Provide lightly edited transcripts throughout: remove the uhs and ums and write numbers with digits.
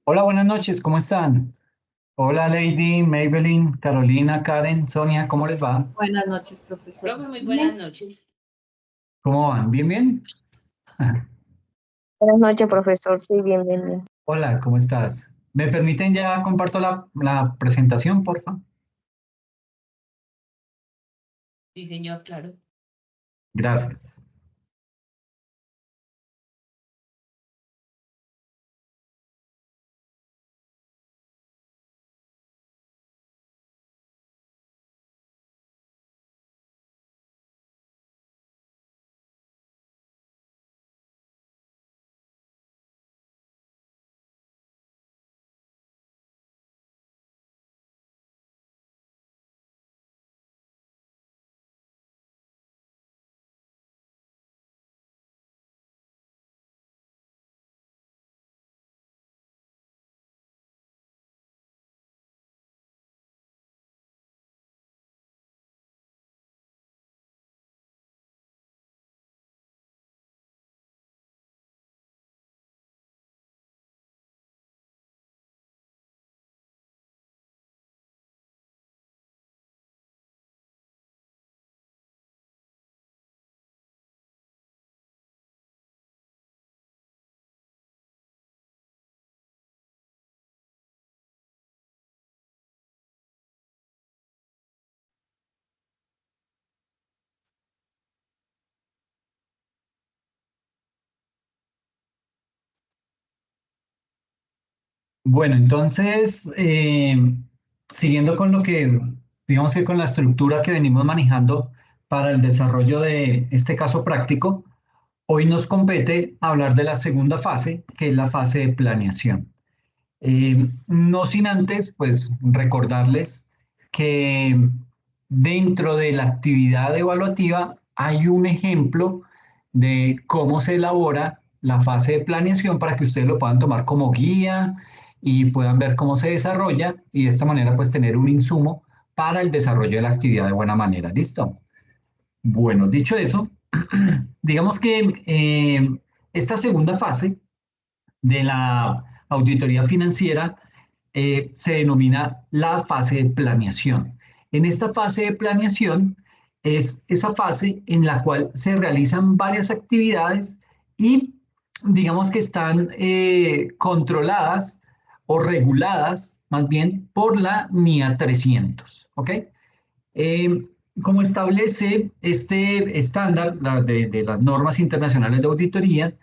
Hola, buenas noches, ¿cómo están? Hola, Lady, Maybelline, Carolina, Karen, Sonia, ¿cómo les va? Buenas noches, profesor. Profe, muy buenas Bien. noches. ¿Cómo van? ¿Bien, bien? Buenas noches, profesor. Sí, bienvenido. Hola, ¿cómo estás? ¿Me permiten ya comparto la presentación, por favor? Sí, señor, claro. Gracias. Bueno, entonces, siguiendo con lo que, digamos que con la estructura que venimos manejando para el desarrollo de este caso práctico, hoy nos compete hablar de la segunda fase, que es la fase de planeación. No sin antes, pues, recordarles que dentro de la actividad evaluativa hay un ejemplo de cómo se elabora la fase de planeación para que ustedes lo puedan tomar como guía y puedan ver cómo se desarrolla y de esta manera, pues, tener un insumo para el desarrollo de la actividad de buena manera. ¿Listo? Bueno, dicho eso, digamos que esta segunda fase de la auditoría financiera se denomina la fase de planeación. En esta fase de planeación es esa fase en la cual se realizan varias actividades y digamos que están controladas o reguladas más bien por la NIA 300, ¿ok? Eh, Como establece este estándar de las normas internacionales de auditoría,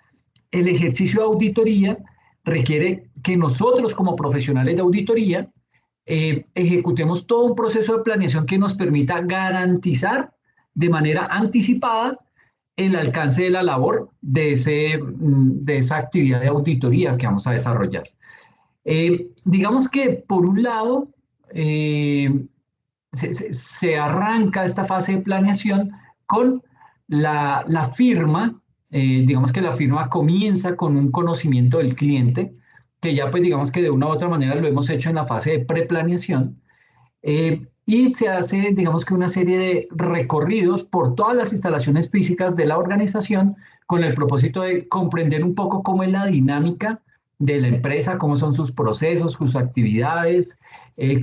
el ejercicio de auditoría requiere que nosotros como profesionales de auditoría ejecutemos todo un proceso de planeación que nos permita garantizar de manera anticipada el alcance de la labor de esa actividad de auditoría que vamos a desarrollar. Digamos que por un lado, se arranca esta fase de planeación con la firma, digamos que la firma comienza con un conocimiento del cliente, que ya pues digamos que de una u otra manera lo hemos hecho en la fase de preplaneación, y se hace digamos que una serie de recorridos por todas las instalaciones físicas de la organización con el propósito de comprender un poco cómo es la dinámica de la empresa, cómo son sus procesos, sus actividades,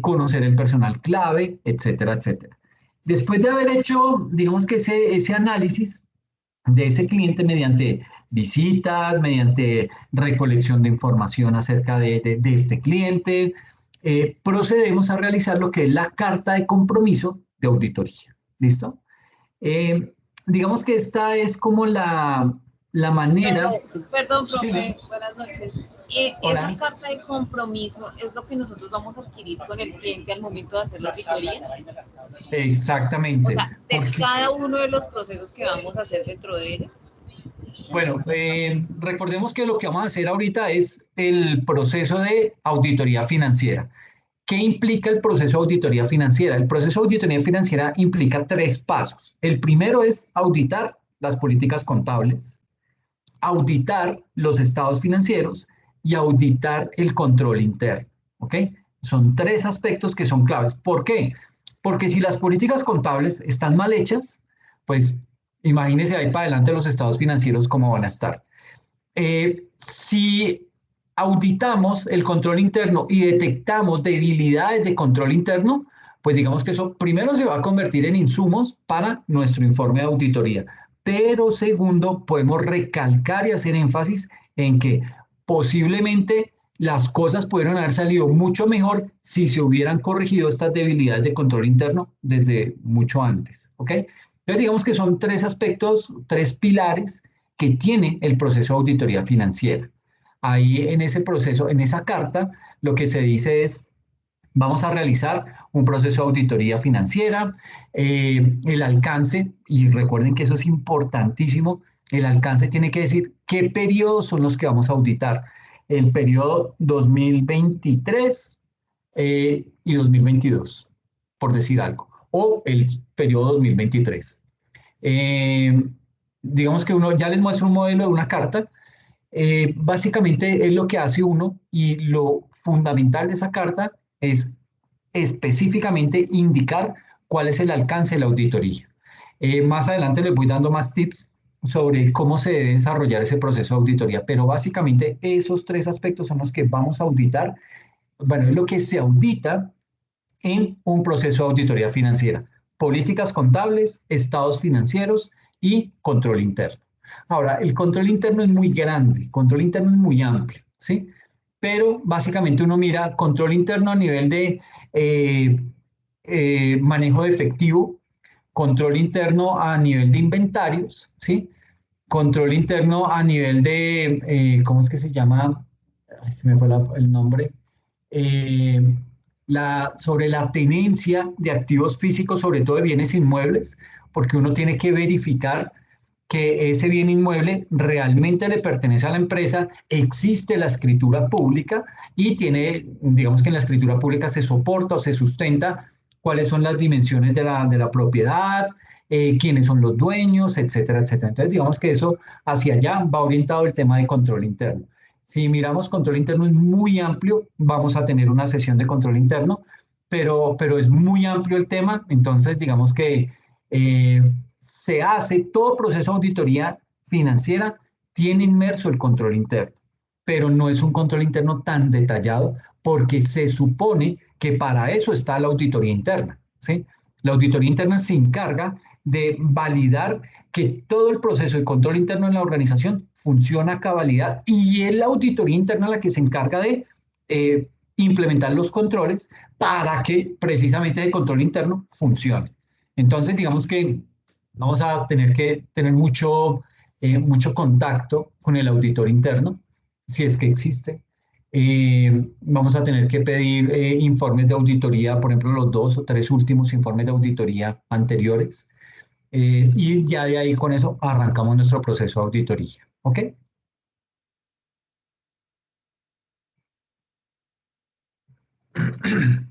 conocer el personal clave, etcétera, etcétera. Después de haber hecho, digamos que ese análisis de ese cliente mediante visitas, mediante recolección de información acerca de este cliente, procedemos a realizar lo que es la carta de compromiso de auditoría. ¿Listo? Eh, digamos que esta es como la manera. Perdón, Dime. profe, buenas noches. Esa Hola. carta de compromiso es lo que nosotros vamos a adquirir con el cliente al momento de hacer la auditoría. O Exactamente. sea, de Porque, cada uno de los procesos que vamos a hacer dentro de ella. bueno, recordemos que lo que vamos a hacer ahorita es el proceso de auditoría financiera. ¿Qué implica el proceso de auditoría financiera? El proceso de auditoría financiera implica tres pasos. El primero es auditar las políticas contables, auditar los estados financieros y auditar el control interno. ¿Ok? Son tres aspectos que son claves. ¿Por qué? Porque si las políticas contables están mal hechas, pues imagínense ahí para adelante los estados financieros cómo van a estar. Si auditamos el control interno y detectamos debilidades de control interno, pues digamos que eso primero se va a convertir en insumos para nuestro informe de auditoría. Pero segundo, podemos recalcar y hacer énfasis en que posiblemente las cosas pudieron haber salido mucho mejor si se hubieran corregido estas debilidades de control interno desde mucho antes, ¿ok? Entonces digamos que son tres aspectos, tres pilares que tiene el proceso de auditoría financiera. Ahí en ese proceso, en esa carta, lo que se dice es, vamos a realizar un proceso de auditoría financiera, el alcance, y recuerden que eso es importantísimo, el alcance tiene que decir qué periodos son los que vamos a auditar. El periodo 2023 y 2022, por decir algo, o el periodo 2023. Eh, digamos que uno ya les muestra un modelo de una carta. Básicamente es lo que hace uno y lo fundamental de esa carta es específicamente indicar cuál es el alcance de la auditoría. Más adelante les voy dando más tips sobre cómo se debe desarrollar ese proceso de auditoría, pero básicamente esos tres aspectos son los que vamos a auditar. Bueno, es lo que se audita en un proceso de auditoría financiera: políticas contables, estados financieros y control interno. Ahora, el control interno es muy grande, el control interno es muy amplio, ¿sí? Pero básicamente uno mira control interno a nivel de manejo de efectivo, control interno a nivel de inventarios, ¿sí? Control interno a nivel de, ¿cómo es que se llama? Ay, se me fue el nombre. Eh, sobre la tenencia de activos físicos, sobre todo de bienes inmuebles, porque uno tiene que verificar que ese bien inmueble realmente le pertenece a la empresa, existe la escritura pública y tiene, digamos que en la escritura pública se soporta o se sustenta cuáles son las dimensiones de la propiedad, quiénes son los dueños, etcétera, etcétera. Entonces, digamos que eso hacia allá va orientado el tema de control interno. Si miramos control interno es muy amplio, vamos a tener una sesión de control interno, pero es muy amplio el tema, entonces digamos que se hace todo proceso de auditoría financiera, tiene inmerso el control interno, pero no es un control interno tan detallado porque se supone que para eso está la auditoría interna, ¿sí? La auditoría interna se encarga de validar que todo el proceso de control interno en la organización funciona a cabalidad y es la auditoría interna la que se encarga de implementar los controles para que precisamente el control interno funcione. Entonces, digamos que vamos a tener que tener mucho contacto con el auditor interno, si es que existe. Vamos a tener que pedir informes de auditoría, por ejemplo, los 2 o 3 últimos informes de auditoría anteriores. Y ya de ahí con eso arrancamos nuestro proceso de auditoría. ¿Ok?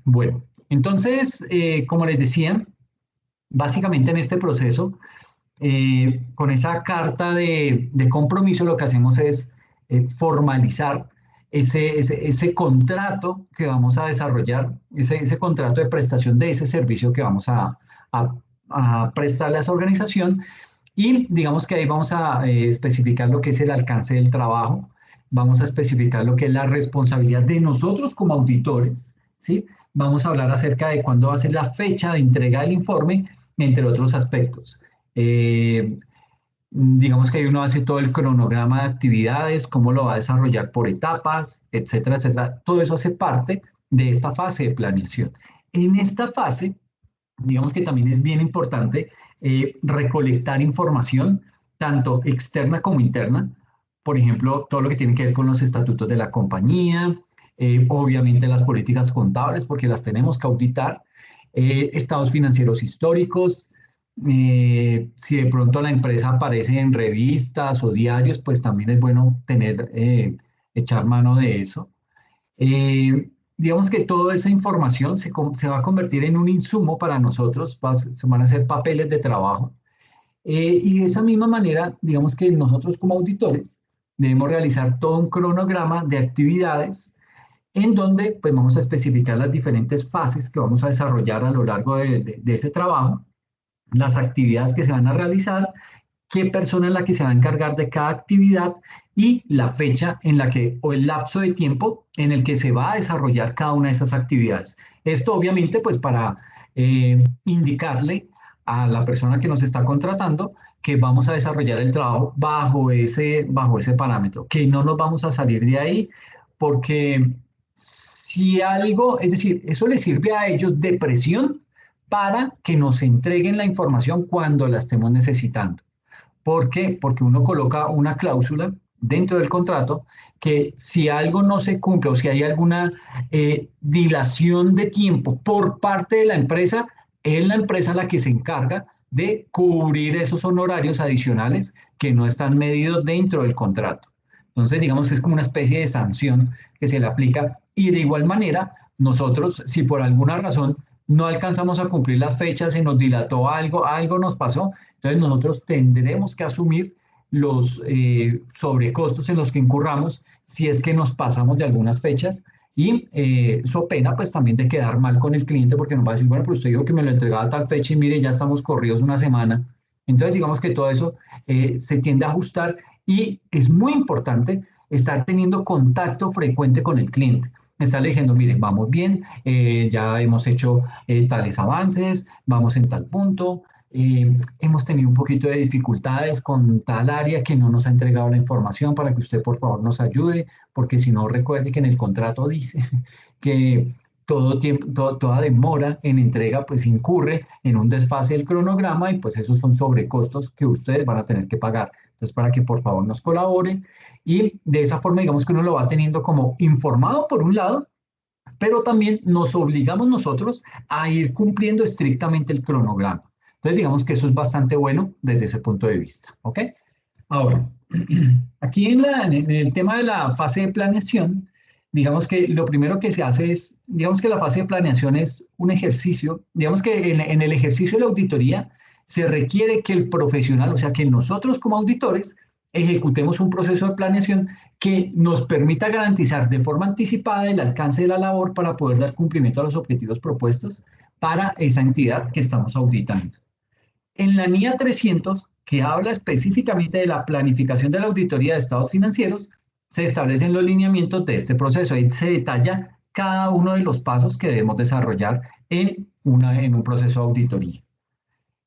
Bueno, entonces, como les decía, básicamente en este proceso, con esa carta de compromiso, lo que hacemos es formalizar ese contrato que vamos a desarrollar, ese contrato de prestación de ese servicio que vamos a, a prestarle a esa organización. Y digamos que ahí vamos a especificar lo que es el alcance del trabajo, vamos a especificar lo que es la responsabilidad de nosotros como auditores, ¿sí? Vamos a hablar acerca de cuándo va a ser la fecha de entrega del informe, entre otros aspectos. Eh, digamos que ahí uno hace todo el cronograma de actividades, cómo lo va a desarrollar por etapas, etcétera, etcétera. Todo eso hace parte de esta fase de planeación. En esta fase, digamos que también es bien importante recolectar información, tanto externa como interna. Por ejemplo, todo lo que tiene que ver con los estatutos de la compañía, obviamente las políticas contables, porque las tenemos que auditar, estados financieros históricos. Si de pronto la empresa aparece en revistas o diarios, pues también es bueno echar mano de eso. Digamos que toda esa información se va a convertir en un insumo para nosotros, se van a hacer papeles de trabajo. Y de esa misma manera, digamos que nosotros como auditores debemos realizar todo un cronograma de actividades en donde pues vamos a especificar las diferentes fases que vamos a desarrollar a lo largo de ese trabajo, las actividades que se van a realizar, qué persona es la que se va a encargar de cada actividad y la fecha en la que, o el lapso de tiempo en el que se va a desarrollar cada una de esas actividades. Esto obviamente pues para indicarle a la persona que nos está contratando que vamos a desarrollar el trabajo bajo ese parámetro, que no nos vamos a salir de ahí porque si algo, es decir, eso les sirve a ellos de presión para que nos entreguen la información cuando la estemos necesitando. ¿Por qué? Porque uno coloca una cláusula dentro del contrato que si algo no se cumple o si hay alguna dilación de tiempo por parte de la empresa, es la empresa la que se encarga de cubrir esos honorarios adicionales que no están medidos dentro del contrato. Entonces, digamos que es como una especie de sanción que se le aplica y de igual manera, nosotros, si por alguna razón no alcanzamos a cumplir las fechas, se nos dilató algo, algo nos pasó, entonces nosotros tendremos que asumir los sobrecostos en los que incurramos si es que nos pasamos de algunas fechas y eso pena pues también de quedar mal con el cliente porque nos va a decir, bueno, pero usted dijo que me lo entregaba a tal fecha y mire, ya estamos corridos una semana. Entonces digamos que todo eso se tiende a ajustar y es muy importante estar teniendo contacto frecuente con el cliente. Estarle diciendo, miren, vamos bien, ya hemos hecho tales avances, vamos en tal punto, hemos tenido un poquito de dificultades con tal área que no nos ha entregado la información para que usted por favor nos ayude, porque si no recuerde que en el contrato dice que todo tiempo, toda demora en entrega pues incurre en un desfase del cronograma y pues esos son sobrecostos que ustedes van a tener que pagar. Entonces para que por favor nos colabore y de esa forma digamos que uno lo va teniendo como informado por un lado, pero también nos obligamos nosotros a ir cumpliendo estrictamente el cronograma. Entonces, digamos que eso es bastante bueno desde ese punto de vista, ¿ok? Ahora, aquí en el tema de la fase de planeación, digamos que lo primero que se hace es, digamos que la fase de planeación es un ejercicio, digamos que en el ejercicio de la auditoría se requiere que el profesional, o sea, que nosotros como auditores, ejecutemos un proceso de planeación que nos permita garantizar de forma anticipada el alcance de la labor para poder dar cumplimiento a los objetivos propuestos para esa entidad que estamos auditando. En la NIA 300, que habla específicamente de la planificación de la auditoría de estados financieros, se establecen los lineamientos de este proceso. Ahí se detalla cada uno de los pasos que debemos desarrollar en un proceso de auditoría.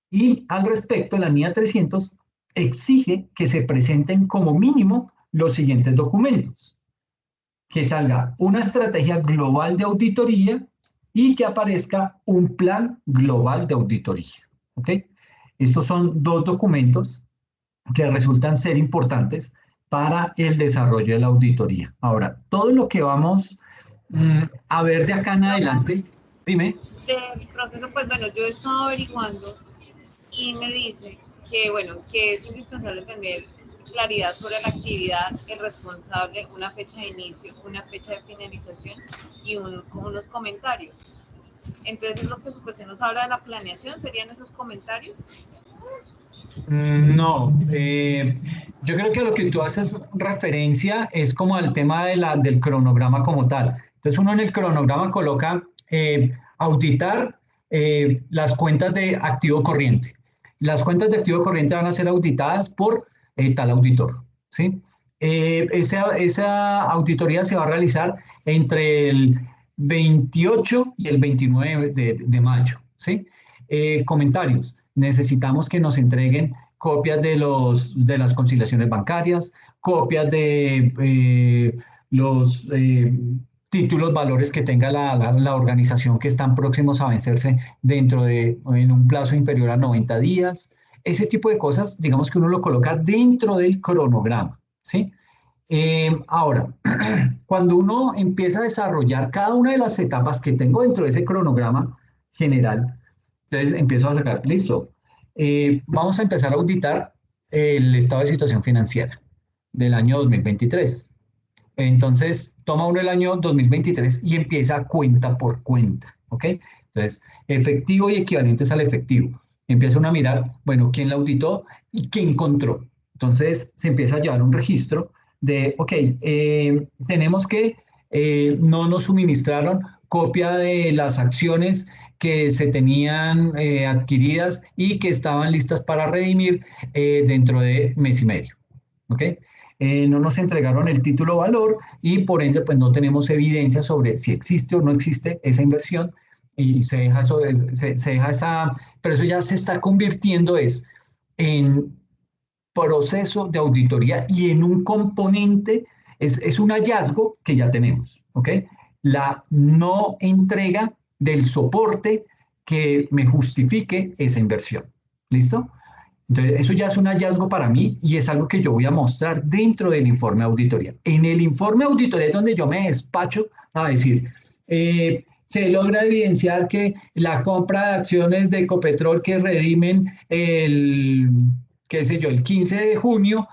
Y al respecto, la NIA 300 exige que se presenten como mínimo los siguientes documentos. Que salga una estrategia global de auditoría y que aparezca un plan global de auditoría. ¿Ok? Estos son dos documentos que resultan ser importantes para el desarrollo de la auditoría. Ahora, todo lo que vamos a ver de acá en adelante, dime. Del proceso, pues bueno, yo he estado averiguando y me dice que, bueno, que es indispensable tener claridad sobre la actividad, el responsable, una fecha de inicio, una fecha de finalización y unos comentarios. Entonces, lo que Super se nos habla de la planeación, ¿serían esos comentarios? No, yo creo que lo que tú haces referencia es como al tema del cronograma como tal. Entonces uno en el cronograma coloca auditar las cuentas de activo corriente. Las cuentas de activo corriente van a ser auditadas por tal auditor, ¿sí? Esa auditoría se va a realizar entre el 28 y el 29 de mayo, ¿sí? Comentarios. Necesitamos que nos entreguen copias de las conciliaciones bancarias, copias de los títulos, valores que tenga la organización que están próximos a vencerse en un plazo inferior a 90 días. Ese tipo de cosas, digamos que uno lo coloca dentro del cronograma, ¿sí? Ahora, cuando uno empieza a desarrollar cada una de las etapas que tengo dentro de ese cronograma general, entonces empiezo a sacar, listo, vamos a empezar a auditar el estado de situación financiera del año 2023. Entonces, toma uno el año 2023 y empieza cuenta por cuenta, ¿ok? Entonces, efectivo y equivalentes al efectivo. Empieza uno a mirar, bueno, quién la auditó y qué encontró. Entonces, se empieza a llevar un registro de, ok, tenemos que no nos suministraron copia de las acciones que se tenían adquiridas y que estaban listas para redimir dentro de mes y medio. ¿Ok? no nos entregaron el título valor y por ende pues no tenemos evidencia sobre si existe o no existe esa inversión y se deja eso, se deja esa, pero eso ya se está convirtiendo en proceso de auditoría y en un componente, es un hallazgo que ya tenemos, ¿ok? La no entrega del soporte que me justifique esa inversión. ¿Listo? Entonces, eso ya es un hallazgo para mí y es algo que yo voy a mostrar dentro del informe de auditoría. En el informe de auditoría es donde yo me despacho a decir, se logra evidenciar que la compra de acciones de Ecopetrol que redimen qué sé yo, el 15 de junio,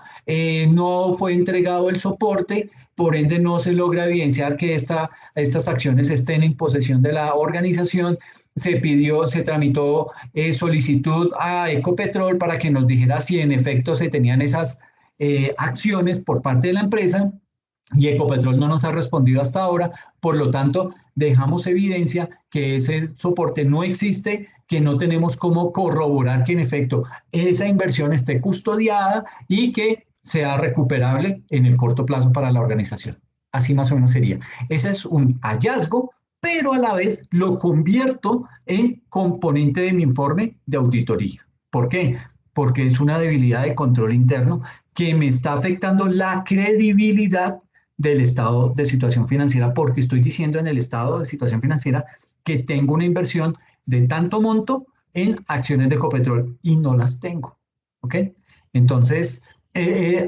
no fue entregado el soporte, por ende no se logra evidenciar que estas acciones estén en posesión de la organización. Se tramitó solicitud a Ecopetrol para que nos dijera si en efecto se tenían esas acciones por parte de la empresa y Ecopetrol no nos ha respondido hasta ahora, por lo tanto dejamos evidencia que ese soporte no existe, que no tenemos cómo corroborar que en efecto esa inversión esté custodiada y que sea recuperable en el corto plazo para la organización. Así más o menos sería. Ese es un hallazgo, pero a la vez lo convierto en componente de mi informe de auditoría. ¿Por qué? Porque es una debilidad de control interno que me está afectando la credibilidad del estado de situación financiera, porque estoy diciendo en el estado de situación financiera que tengo una inversión de tanto monto en acciones de Ecopetrol y no las tengo. ¿Ok? Entonces,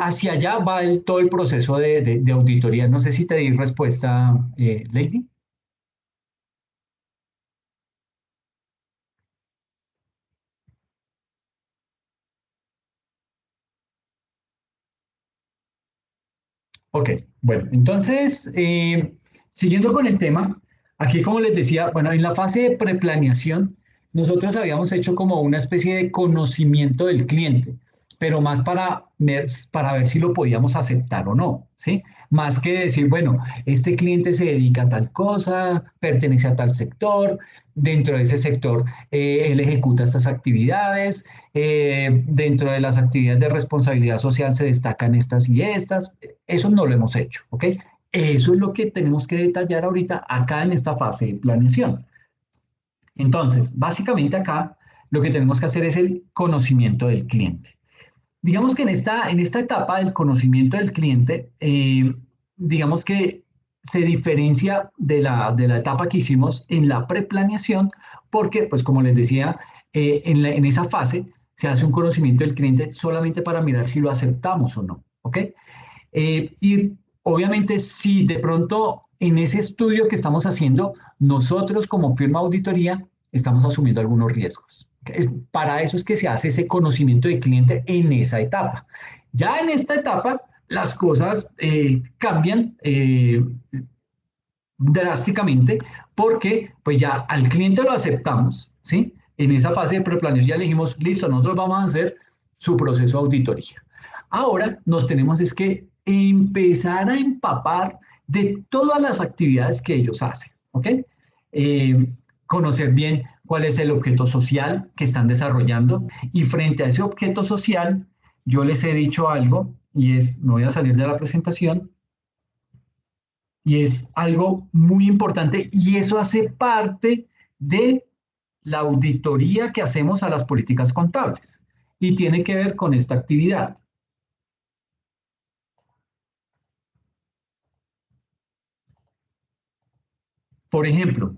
hacia allá va todo el proceso de auditoría. No sé si te di respuesta, Lady. Ok, bueno, entonces, siguiendo con el tema, aquí como les decía, bueno, en la fase de preplaneación, nosotros habíamos hecho como una especie de conocimiento del cliente, pero más para ver si lo podíamos aceptar o no, ¿sí? Más que decir, bueno, este cliente se dedica a tal cosa, pertenece a tal sector, dentro de ese sector él ejecuta estas actividades, dentro de las actividades de responsabilidad social se destacan estas y estas. Eso no lo hemos hecho, ¿ok? Eso es lo que tenemos que detallar ahorita acá en esta fase de planeación. Entonces, básicamente acá lo que tenemos que hacer es el conocimiento del cliente. Digamos que en esta etapa del conocimiento del cliente, digamos que se diferencia de la etapa que hicimos en la preplaneación, porque, pues como les decía, en esa fase se hace un conocimiento del cliente solamente para mirar si lo aceptamos o no, ¿ok? Y obviamente si de pronto en ese estudio que estamos haciendo, nosotros como firma auditoría estamos asumiendo algunos riesgos. Para eso es que se hace ese conocimiento de cliente en esa etapa. Ya en esta etapa las cosas cambian drásticamente porque pues ya al cliente lo aceptamos, ¿sí? En esa fase de preplaneación ya le dijimos, listo, nosotros vamos a hacer su proceso de auditoría. Ahora nos tenemos es que empezar a empapar de todas las actividades que ellos hacen, ¿ok? Conocer bien cuál es el objeto social que están desarrollando y frente a ese objeto social, yo les he dicho algo y es, me voy a salir de la presentación, y es algo muy importante y eso hace parte de la auditoría que hacemos a las políticas contables y tiene que ver con esta actividad. Por ejemplo,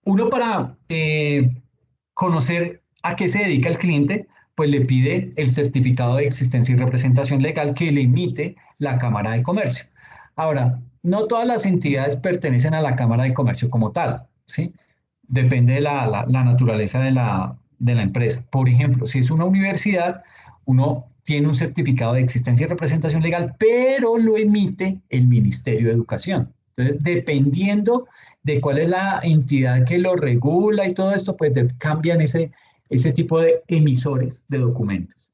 uno para conocer a qué se dedica el cliente, pues le pide el certificado de existencia y representación legal que le emite la Cámara de Comercio. Ahora, no todas las entidades pertenecen a la Cámara de Comercio como tal, ¿sí? Depende de la naturaleza de la empresa. Por ejemplo, si es una universidad, uno tiene un certificado de existencia y representación legal, pero lo emite el Ministerio de Educación. Entonces, dependiendo de cuál es la entidad que lo regula y todo esto, pues cambian ese tipo de emisores de documentos.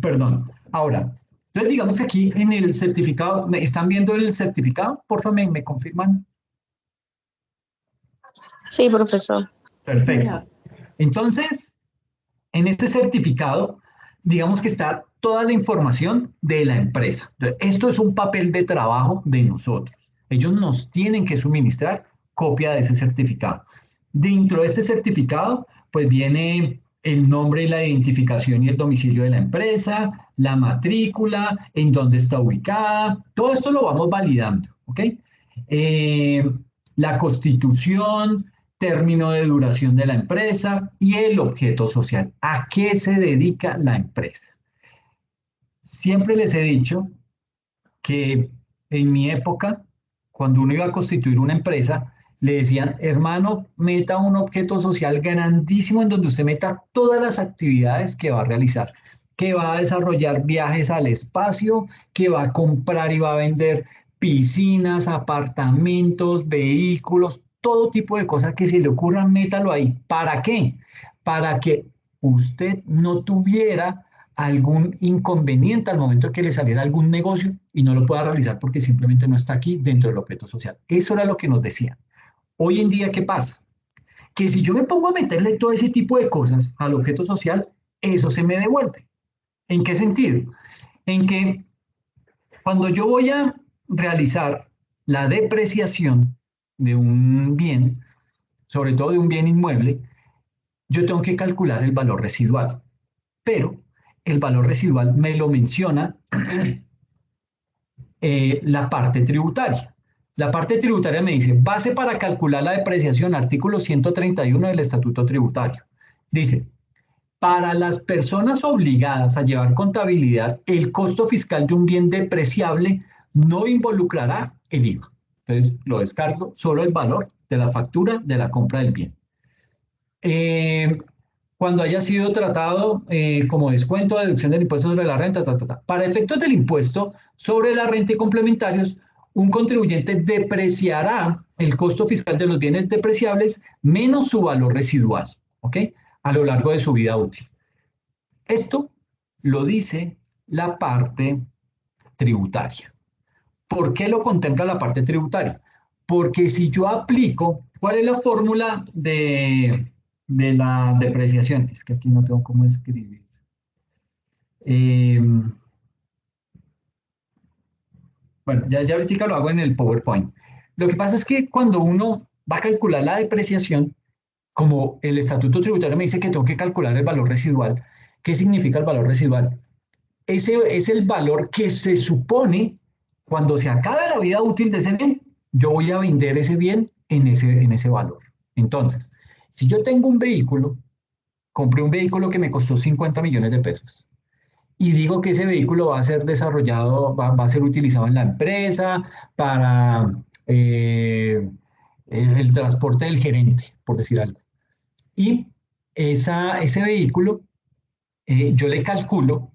Perdón. Ahora, entonces digamos que aquí en el certificado, ¿me están viendo el certificado? Por favor, me confirman. Sí, profesor. Perfecto. Entonces, en este certificado digamos que está toda la información de la empresa. Entonces, esto es un papel de trabajo de nosotros. Ellos nos tienen que suministrar copia de ese certificado. Dentro de este certificado, pues viene el nombre y la identificación y el domicilio de la empresa, la matrícula, en dónde está ubicada, todo esto lo vamos validando, ¿ok? Eh, la constitución, término de duración de la empresa y el objeto social. ¿A qué se dedica la empresa? Siempre les he dicho que en mi época, cuando uno iba a constituir una empresa, le decían, hermano, meta un objeto social grandísimo en donde usted meta todas las actividades que va a realizar, que va a desarrollar viajes al espacio, que va a comprar y va a vender piscinas, apartamentos, vehículos, todo tipo de cosas que se le ocurran, métalo ahí. ¿Para qué? Para que usted no tuviera algún inconveniente al momento de que le saliera algún negocio y no lo pueda realizar porque simplemente no está aquí dentro del objeto social. Eso era lo que nos decían. Hoy en día, ¿qué pasa? Que si yo me pongo a meterle todo ese tipo de cosas al objeto social, eso se me devuelve. ¿En qué sentido? En que cuando yo voy a realizar la depreciación de un bien, sobre todo de un bien inmueble, yo tengo que calcular el valor residual. Pero el valor residual me lo menciona la parte tributaria. La parte tributaria me dice, base para calcular la depreciación, artículo 131 del Estatuto Tributario. Dice, para las personas obligadas a llevar contabilidad, el costo fiscal de un bien depreciable no involucrará el IVA. Entonces, lo descargo, solo el valor de la factura de la compra del bien. Eh, cuando haya sido tratado como descuento o deducción del impuesto sobre la renta, ta, ta, ta. Para efectos del impuesto sobre la renta y complementarios, un contribuyente depreciará el costo fiscal de los bienes depreciables menos su valor residual, ¿ok? A lo largo de su vida útil. Esto lo dice la parte tributaria. ¿Por qué lo contempla la parte tributaria? Porque si yo aplico, ¿cuál es la fórmula de la depreciación? Es que aquí no tengo cómo escribir. Eh, bueno, ya ahorita lo hago en el PowerPoint. Lo que pasa es que cuando uno va a calcular la depreciación, como el estatuto tributario me dice que tengo que calcular el valor residual, ¿qué significa el valor residual? Ese es el valor que se supone cuando se acabe la vida útil de ese bien, yo voy a vender ese bien en ese valor. Entonces, si yo tengo un vehículo, compré un vehículo que me costó 50 millones de pesos y digo que ese vehículo va a ser desarrollado, va a ser utilizado en la empresa para el transporte del gerente, por decir algo. Y ese vehículo yo le calculo,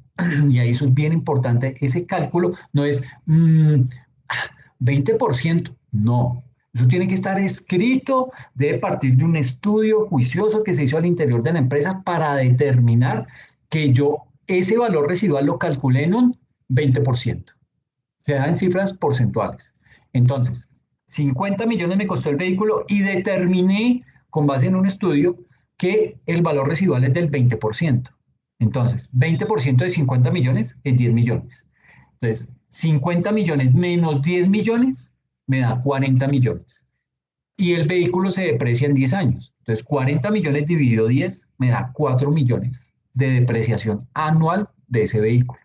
y ahí eso es bien importante, ese cálculo no es 20%, no. Eso tiene que estar escrito, debe partir de un estudio juicioso que se hizo al interior de la empresa para determinar que yo ese valor residual lo calculé en un 20%. Se da en cifras porcentuales. Entonces, 50 millones me costó el vehículo y determiné, con base en un estudio, que el valor residual es del 20%. Entonces, 20% de 50 millones es 10 millones. Entonces, 50 millones menos 10 millones me da 40 millones. Y el vehículo se deprecia en 10 años. Entonces, 40 millones dividido 10 me da 4 millones de depreciación anual de ese vehículo.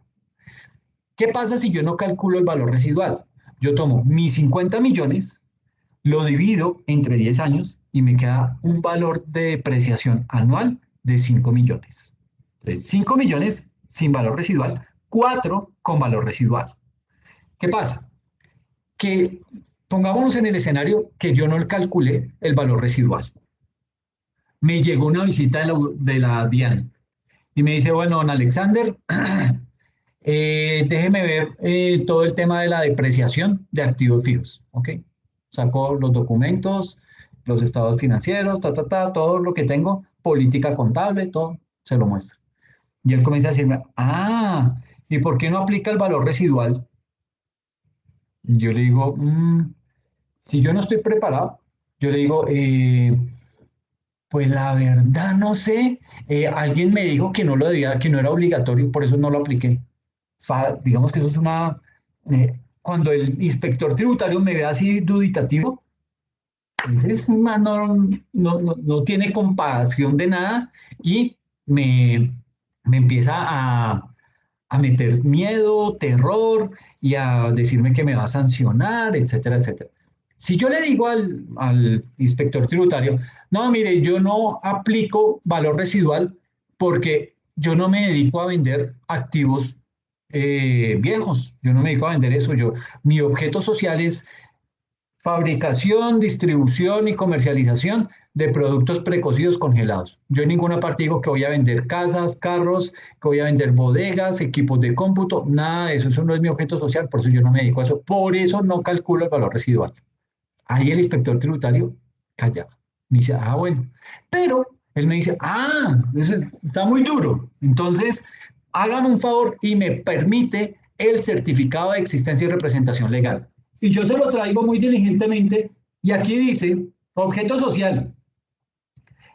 ¿Qué pasa si yo no calculo el valor residual? Yo tomo mis 50 millones, lo divido entre 10 años y me queda un valor de depreciación anual de 5 millones. Entonces, 5 millones sin valor residual, 4 con valor residual. ¿Qué pasa? Que pongámonos en el escenario que yo no calculé el valor residual. Me llegó una visita de la DIAN y me dice, bueno, don Alexander, déjeme ver todo el tema de la depreciación de activos fijos, ¿ok? Saco los documentos, los estados financieros, todo lo que tengo, política contable, todo, se lo muestro. Y él comienza a decirme, ¿y por qué no aplica el valor residual? Yo le digo, si yo no estoy preparado, yo le digo, Pues la verdad no sé. Alguien me dijo que no lo debía, que no era obligatorio, por eso no lo apliqué. Digamos que eso es una... cuando el inspector tributario me ve así duditativo, ese es no tiene compasión de nada y me, me empieza a meter miedo, terror y a decirme que me va a sancionar, etcétera, etcétera. Si yo le digo al inspector tributario, no, mire, yo no aplico valor residual porque yo no me dedico a vender activos viejos, yo no me dedico a vender eso, mi objeto social es fabricación, distribución y comercialización de productos precocidos congelados. Yo en ninguna parte digo que voy a vender casas, carros, que voy a vender bodegas, equipos de cómputo, nada de eso. Eso no es mi objeto social, por eso yo no me dedico a eso. Por eso no calculo el valor residual. Ahí el inspector tributario callaba. Me dice, ah, bueno. Pero él me dice, ah, eso está muy duro. Entonces, hágame un favor y me permite el certificado de existencia y representación legal. Y yo se lo traigo muy diligentemente y aquí dice, objeto social.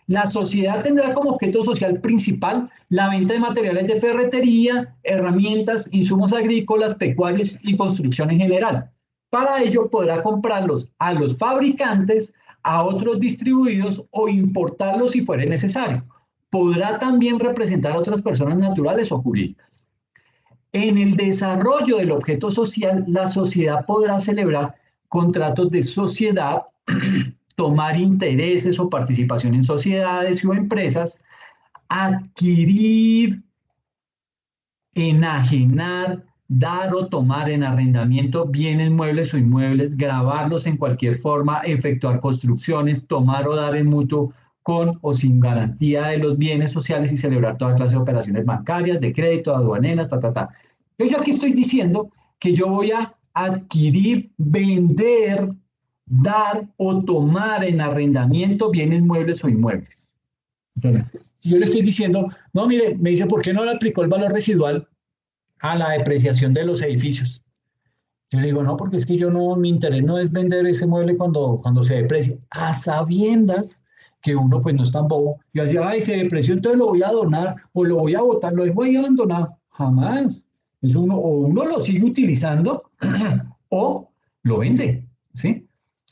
La sociedad tendrá como objeto social principal la venta de materiales de ferretería, herramientas, insumos agrícolas, pecuarios y construcción en general. Para ello podrá comprarlos a los fabricantes, a otros distribuidos o importarlos si fuere necesario. Podrá también representar a otras personas naturales o jurídicas. En el desarrollo del objeto social, la sociedad podrá celebrar contratos de sociedad, tomar intereses o participación en sociedades o empresas, adquirir, enajenar, dar o tomar en arrendamiento bienes muebles o inmuebles, gravarlos en cualquier forma, efectuar construcciones, tomar o dar en mutuo con o sin garantía de los bienes sociales y celebrar toda clase de operaciones bancarias, de crédito, aduaneras, ta, ta, ta. Yo aquí estoy diciendo que yo voy a adquirir, vender, dar o tomar en arrendamiento bienes muebles o inmuebles. Entonces, si yo le estoy diciendo, no, mire, me dice, ¿por qué no le aplicó el valor residual a la depreciación de los edificios? Yo le digo, no, porque es que yo no, mi interés no es vender ese mueble cuando se deprecie, a sabiendas que uno pues no es tan bobo. Y así, ay, se depreció, entonces lo voy a donar o lo voy a botar, lo dejo ahí abandonado. Jamás. Es uno, o uno lo sigue utilizando o lo vende, ¿sí?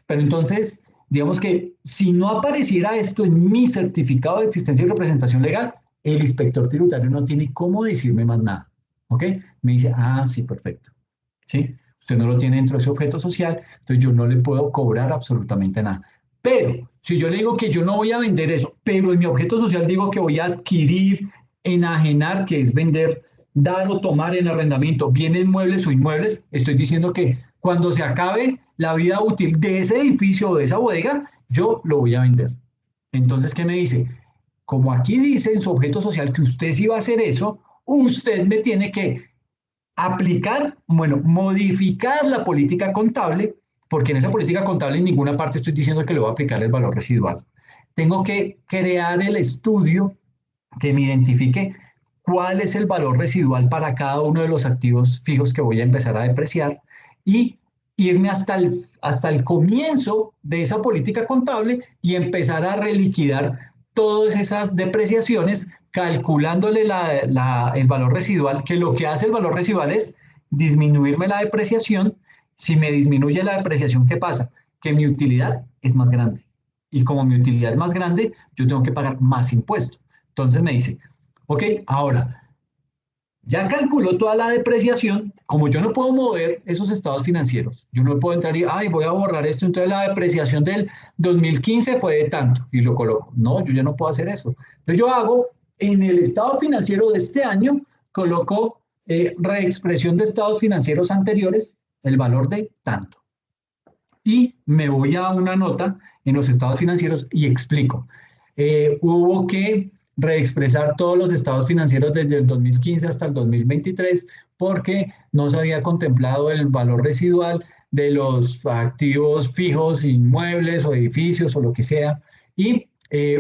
Pero entonces, digamos que si no apareciera esto en mi certificado de existencia y representación legal, el inspector tributario no tiene cómo decirme más nada, ¿ok? Me dice, ah, sí, perfecto, ¿sí? Usted no lo tiene dentro de ese objeto social, entonces yo no le puedo cobrar absolutamente nada. Pero si yo le digo que yo no voy a vender eso, pero en mi objeto social digo que voy a adquirir, enajenar, que es vender, dar o tomar en arrendamiento bienes muebles o inmuebles, estoy diciendo que cuando se acabe la vida útil de ese edificio o de esa bodega, yo lo voy a vender. Entonces, ¿qué me dice? Como aquí dice en su objeto social que usted sí va a hacer eso, usted me tiene que aplicar, bueno, modificar la política contable, porque en esa política contable en ninguna parte estoy diciendo que le voy a aplicar el valor residual. Tengo que crear el estudio que me identifique cuál es el valor residual para cada uno de los activos fijos que voy a empezar a depreciar y irme hasta el comienzo de esa política contable y empezar a reliquidar todas esas depreciaciones calculándole el valor residual, que lo que hace el valor residual es disminuirme la depreciación. Si me disminuye la depreciación, ¿qué pasa? Que mi utilidad es más grande. Y como mi utilidad es más grande, yo tengo que pagar más impuestos. Entonces me dice, ok, ahora, ya calculó toda la depreciación, como yo no puedo mover esos estados financieros, yo no puedo entrar y, ay, voy a borrar esto, entonces la depreciación del 2015 fue de tanto y lo coloco. No, yo ya no puedo hacer eso. Entonces yo hago en el estado financiero de este año, coloco reexpresión de estados financieros anteriores, el valor de tanto. Y me voy a una nota en los estados financieros y explico. Hubo que reexpresar todos los estados financieros desde el 2015 hasta el 2023 porque no se había contemplado el valor residual de los activos fijos, inmuebles o edificios o lo que sea. Y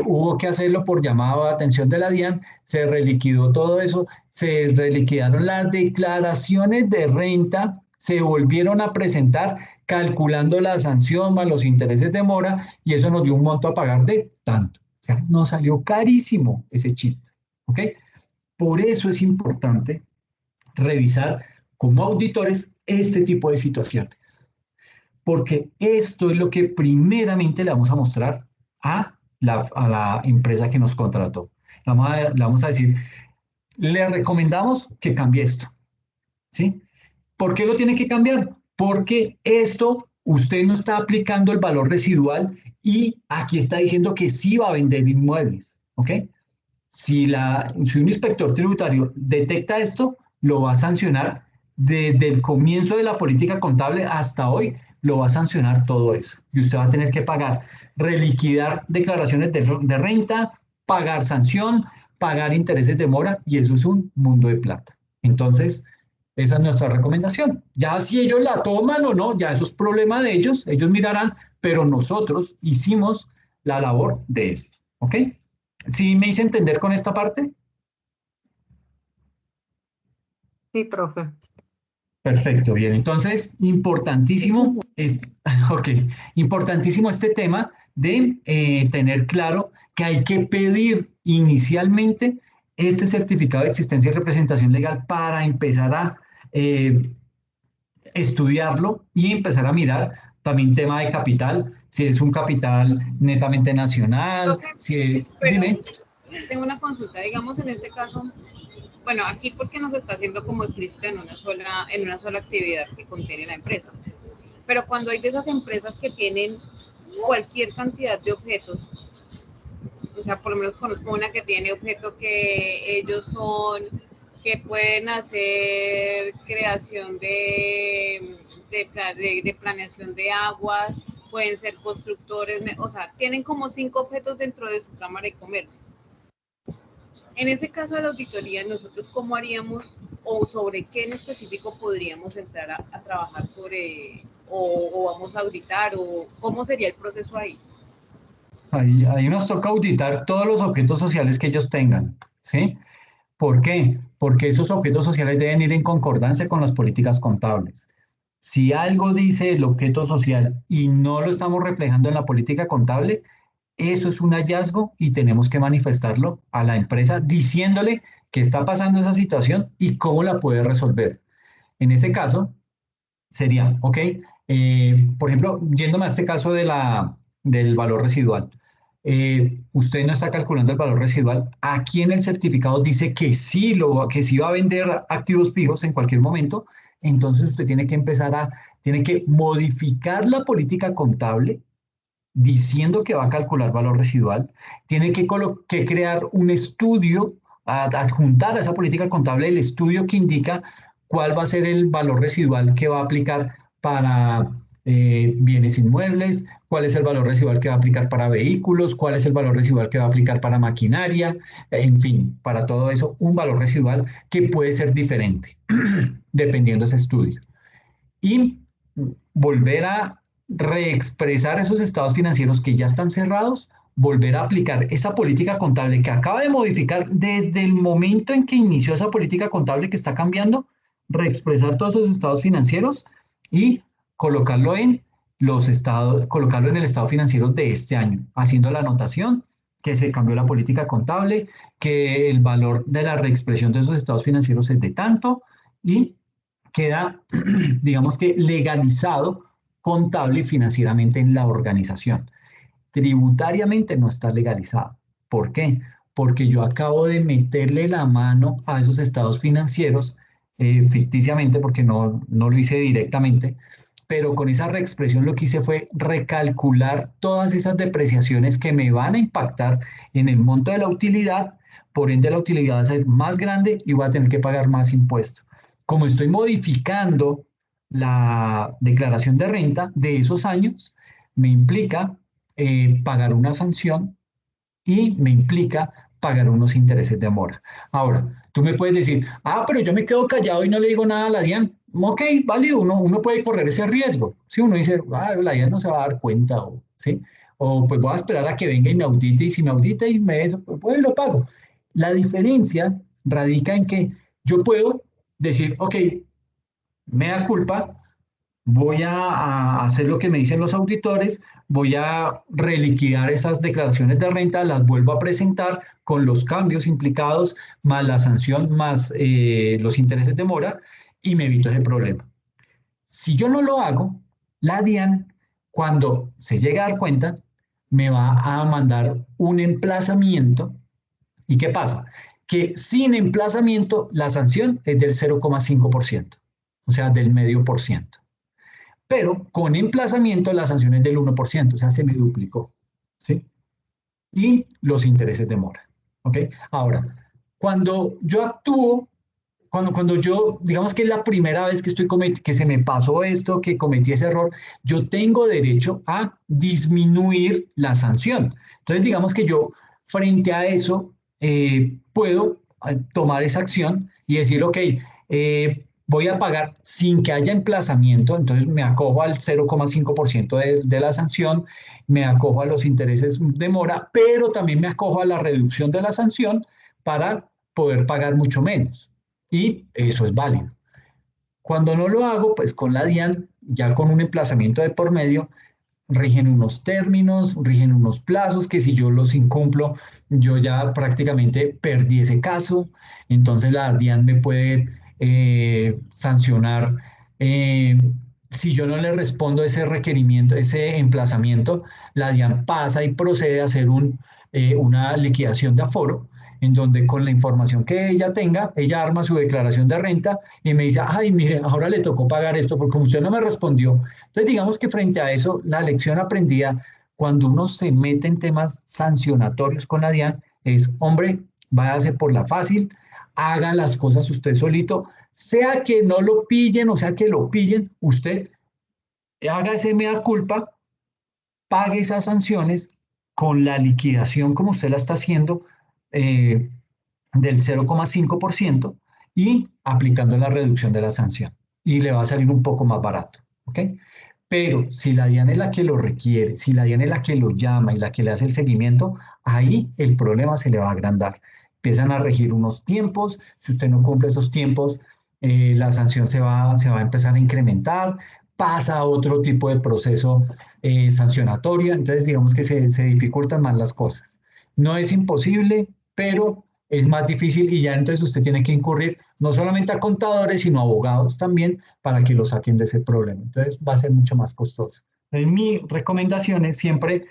hubo que hacerlo por llamado de atención de la DIAN, se reliquidó todo eso, se reliquidaron las declaraciones de renta, se volvieron a presentar calculando la sanción más los intereses de mora y eso nos dio un monto a pagar de tanto. O sea, nos salió carísimo ese chiste, ¿ok? Por eso es importante revisar como auditores este tipo de situaciones, porque esto es lo que primeramente le vamos a mostrar a la empresa que nos contrató. Le vamos a decir, le recomendamos que cambie esto, ¿sí? ¿Por qué lo tiene que cambiar? Porque esto usted no está aplicando el valor residual y aquí está diciendo que sí va a vender inmuebles, ¿ok? Si un inspector tributario detecta esto, lo va a sancionar desde el comienzo de la política contable hasta hoy, lo va a sancionar todo eso. Y usted va a tener que pagar, reliquidar declaraciones de renta, pagar sanción, pagar intereses de mora, y eso es un mundo de plata. Entonces, esa es nuestra recomendación. Ya si ellos la toman o no, ya eso es problema de ellos mirarán, pero nosotros hicimos la labor de esto. ¿Ok? ¿Sí me hice entender con esta parte? Sí, profe. Perfecto, bien. Entonces, importantísimo es, ok, importantísimo este tema de tener claro que hay que pedir inicialmente este certificado de existencia y representación legal para empezar a eh, estudiarlo y empezar a mirar también tema de capital, si es un capital netamente nacional, Profe, si es, pero dime. tengo una consulta, digamos en este caso, bueno, aquí porque nos está haciendo como explícita en una sola actividad que contiene la empresa. Pero cuando hay de esas empresas que tienen cualquier cantidad de objetos, o sea, por lo menos conozco una que tiene objetos que ellos son, que pueden hacer creación de planeación de aguas, pueden ser constructores, o sea, tienen como 5 objetos dentro de su cámara de comercio. En ese caso de la auditoría, nosotros cómo haríamos o sobre qué en específico podríamos entrar a trabajar sobre o vamos a auditar o cómo sería el proceso ahí. Ahí nos toca auditar todos los objetos sociales que ellos tengan, ¿sí? ¿Por qué? Porque esos objetos sociales deben ir en concordancia con las políticas contables. Si algo dice el objeto social y no lo estamos reflejando en la política contable, eso es un hallazgo y tenemos que manifestarlo a la empresa diciéndole que está pasando esa situación y cómo la puede resolver. En ese caso, sería, ok, por ejemplo, yéndome a este caso del valor residual. Usted no está calculando el valor residual. Aquí en el certificado dice que sí va a vender activos fijos en cualquier momento. Entonces usted tiene que modificar la política contable diciendo que va a calcular valor residual. Tiene que crear un estudio, adjuntar a esa política contable el estudio que indica cuál va a ser el valor residual que va a aplicar para bienes inmuebles, cuál es el valor residual que va a aplicar para vehículos, cuál es el valor residual que va a aplicar para maquinaria, en fin, para todo eso, un valor residual que puede ser diferente dependiendo de ese estudio. Y volver a reexpresar esos estados financieros que ya están cerrados, volver a aplicar esa política contable que acaba de modificar desde el momento en que inició esa política contable que está cambiando, reexpresar todos esos estados financieros y colocarlo en colocarlo en el estado financiero de este año, haciendo la anotación que se cambió la política contable, que el valor de la reexpresión de esos estados financieros es de tanto y queda, digamos que, legalizado contable y financieramente en la organización. Tributariamente no está legalizado. ¿Por qué? Porque yo acabo de meterle la mano a esos estados financieros, ficticiamente, porque no lo hice directamente, pero con esa reexpresión lo que hice fue recalcular todas esas depreciaciones que me van a impactar en el monto de la utilidad, por ende la utilidad va a ser más grande y voy a tener que pagar más impuestos. Como estoy modificando la declaración de renta de esos años, me implica pagar una sanción y me implica pagar unos intereses de mora. Ahora, tú me puedes decir, pero yo me quedo callado y no le digo nada a la DIAN. Ok, válido, uno puede correr ese riesgo. Si uno dice, la DIAN no se va a dar cuenta, ¿sí? O pues voy a esperar a que venga y me audite, y si me audita y me eso, pues lo pago. La diferencia radica en que yo puedo decir, ok, me da culpa, voy a hacer lo que me dicen los auditores, voy a reliquidar esas declaraciones de renta, las vuelvo a presentar con los cambios implicados, más la sanción, más los intereses de mora, y me evito ese problema. Si yo no lo hago, la DIAN, cuando se llega a dar cuenta, me va a mandar un emplazamiento. ¿Y qué pasa? Que sin emplazamiento la sanción es del 0,5%, o sea, del medio por ciento. Pero con emplazamiento la sanción es del 1%, o sea, se me duplicó. ¿Sí? Y los intereses de mora. ¿Ok? Ahora, cuando yo actúo, cuando yo, digamos que es la primera vez que, que se me pasó esto, que cometí ese error, yo tengo derecho a disminuir la sanción. Entonces, digamos que yo, frente a eso, puedo tomar esa acción y decir, ok, voy a pagar sin que haya emplazamiento, entonces me acojo al 0,5% de la sanción, me acojo a los intereses de mora, pero también me acojo a la reducción de la sanción para poder pagar mucho menos. Y eso es válido. Cuando no lo hago, pues con la DIAN, ya con un emplazamiento de por medio, rigen unos términos, rigen unos plazos que si yo los incumplo, yo ya prácticamente perdí ese caso. Entonces la DIAN me puede sancionar si yo no le respondo ese requerimiento, ese emplazamiento, la DIAN pasa y procede a hacer una liquidación de aforo, en donde con la información que ella tenga, ella arma su declaración de renta y me dice, ay, mire, ahora le tocó pagar esto porque como usted no me respondió. Entonces, digamos que frente a eso, la lección aprendida cuando uno se mete en temas sancionatorios con la DIAN es, hombre, váyase por la fácil, haga las cosas usted solito, sea que no lo pillen o sea que lo pillen, usted haga ese mea culpa, pague esas sanciones con la liquidación como usted la está haciendo eh, del 0,5% y aplicando la reducción de la sanción. Y le va a salir un poco más barato. ¿Ok? Pero si la DIAN es la que lo requiere, si la DIAN es la que lo llama y la que le hace el seguimiento, ahí el problema se le va a agrandar. Empiezan a regir unos tiempos, si usted no cumple esos tiempos, la sanción se va a empezar a incrementar, pasa a otro tipo de proceso sancionatorio, entonces digamos que se dificultan más las cosas. No es imposible, pero es más difícil y ya entonces usted tiene que incurrir no solamente a contadores, sino a abogados también para que lo saquen de ese problema. Entonces va a ser mucho más costoso. Entonces, mi recomendación es siempre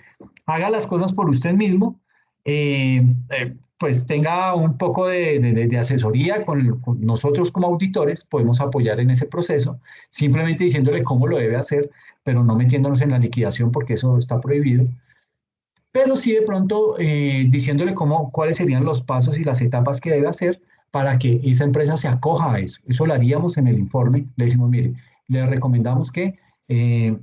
haga las cosas por usted mismo, pues tenga un poco de asesoría con nosotros como auditores, podemos apoyar en ese proceso, simplemente diciéndole cómo lo debe hacer, pero no metiéndonos en la liquidación porque eso está prohibido, pero sí de pronto diciéndole cuáles serían los pasos y las etapas que debe hacer para que esa empresa se acoja a eso. Eso lo haríamos en el informe. Le decimos, mire, le recomendamos que eh,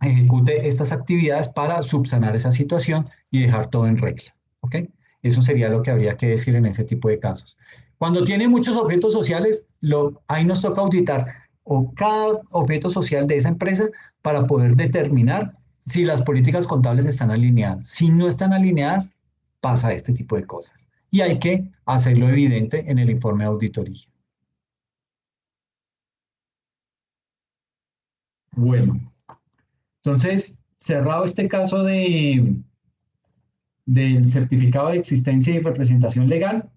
ejecute estas actividades para subsanar esa situación y dejar todo en regla. ¿Ok? Eso sería lo que habría que decir en ese tipo de casos. Cuando tiene muchos objetos sociales, ahí nos toca auditar o cada objeto social de esa empresa para poder determinar si las políticas contables están alineadas. Si no están alineadas, pasa este tipo de cosas. Y hay que hacerlo evidente en el informe de auditoría. Bueno, entonces, cerrado este caso del certificado de existencia y representación legal,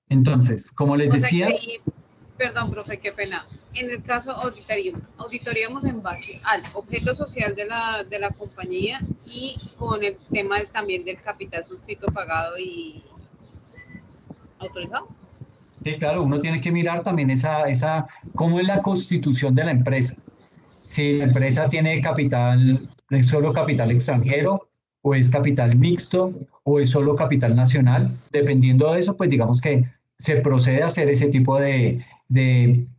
entonces, como les O sea que, decía, perdón, profe, qué pena. En el caso auditaríamos en base al objeto social de la compañía y con el tema también del capital suscrito, pagado y autorizado. sí, claro, uno tiene que mirar también cómo es la constitución de la empresa. Si la empresa tiene capital, es solo capital extranjero, o es capital mixto, o es solo capital nacional. Dependiendo de eso, pues digamos que se procede a hacer ese tipo de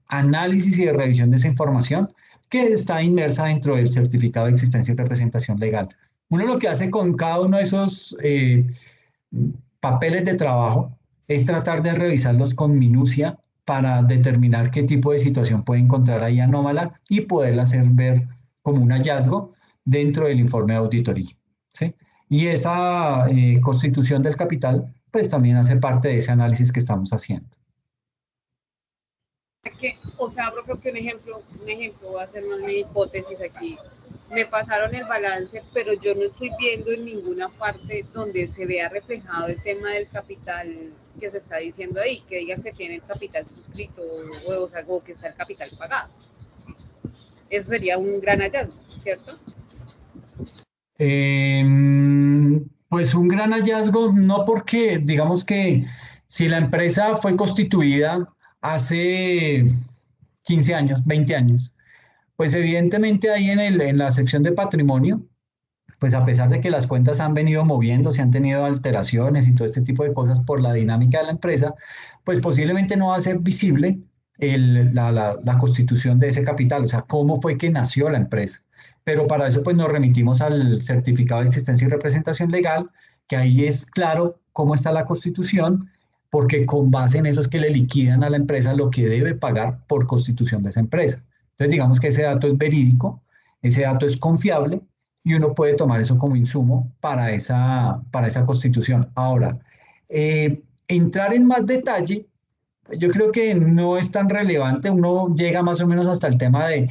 análisis y de revisión de esa información que está inmersa dentro del certificado de existencia y representación legal. Uno lo que hace con cada uno de esos papeles de trabajo es tratar de revisarlos con minucia para determinar qué tipo de situación puede encontrar ahí anómala y poderla hacer ver como un hallazgo dentro del informe de auditoría. ¿Sí? Y esa constitución del capital, pues también hace parte de ese análisis que estamos haciendo. que, o sea, profe, que un ejemplo, voy a hacer más una hipótesis aquí. Me pasaron el balance, pero yo no estoy viendo en ninguna parte donde se vea reflejado el tema del capital que se está diciendo ahí, que digan que tiene el capital suscrito o que está el capital pagado. Eso sería un gran hallazgo, ¿cierto? Pues un gran hallazgo, no porque digamos que si la empresa fue constituida hace 15 años, 20 años, pues evidentemente ahí en la sección de patrimonio, pues a pesar de que las cuentas han venido moviéndose, han tenido alteraciones y todo este tipo de cosas por la dinámica de la empresa, pues posiblemente no va a ser visible la constitución de ese capital, o sea, cómo fue que nació la empresa. Pero para eso pues nos remitimos al certificado de existencia y representación legal, que ahí es claro cómo está la constitución, porque con base en eso es que le liquidan a la empresa lo que debe pagar por constitución de esa empresa. Entonces digamos que ese dato es verídico, ese dato es confiable y uno puede tomar eso como insumo para esa constitución. Ahora, entrar en más detalle, yo creo que no es tan relevante, uno llega más o menos hasta el tema de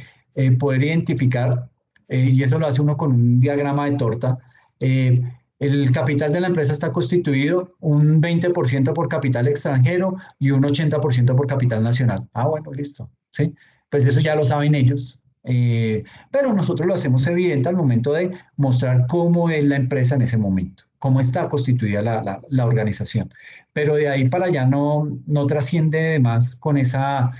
poder identificar, y eso lo hace uno con un diagrama de torta. eh, el capital de la empresa está constituido un 20% por capital extranjero y un 80% por capital nacional. Ah, bueno, listo. ¿Sí? Pues eso ya lo saben ellos. Pero nosotros lo hacemos evidente al momento de mostrar cómo es la empresa en ese momento, cómo está constituida la organización. Pero de ahí para allá no trasciende más con esa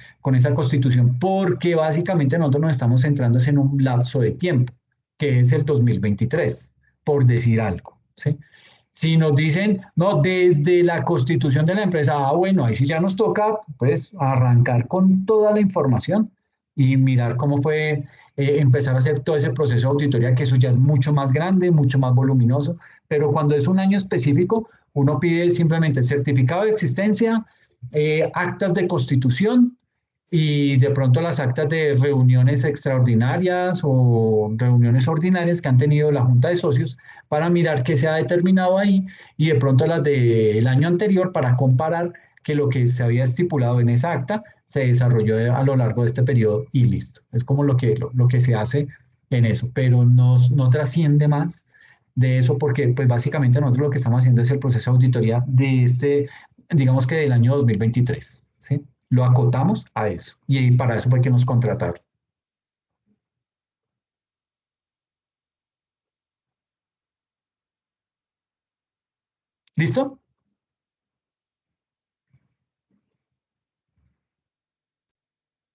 constitución, porque básicamente nosotros nos estamos centrando en un lapso de tiempo, que es el 2023, por decir algo, ¿sí? Si nos dicen, no, desde la constitución de la empresa, ah, bueno, ahí sí ya nos toca, pues, arrancar con toda la información y mirar cómo fue empezar a hacer todo ese proceso de auditoría, que eso ya es mucho más grande, mucho más voluminoso, pero cuando es un año específico, uno pide simplemente certificado de existencia, actas de constitución y de pronto las actas de reuniones extraordinarias o reuniones ordinarias que han tenido la Junta de Socios para mirar qué se ha determinado ahí y de pronto las del año anterior para comparar que lo que se había estipulado en esa acta se desarrolló a lo largo de este periodo y listo. Es como lo que se hace en eso, pero no trasciende más de eso porque pues básicamente nosotros lo que estamos haciendo es el proceso de auditoría de este, digamos que del año 2023, ¿sí? Lo acotamos a eso y para eso fue que nos contrataron. ¿Listo?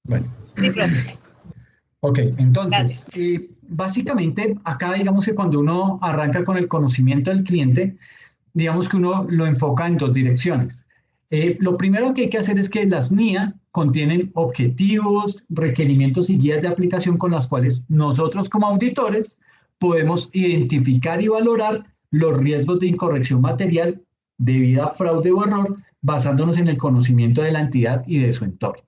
Bueno. Sí, profe. Ok, entonces, Gracias. básicamente acá digamos que cuando uno arranca con el conocimiento del cliente, digamos que uno lo enfoca en dos direcciones. Lo primero que hay que hacer es que las NIA contienen objetivos, requerimientos y guías de aplicación con las cuales nosotros como auditores podemos identificar y valorar los riesgos de incorrección material debida a fraude o error basándonos en el conocimiento de la entidad y de su entorno.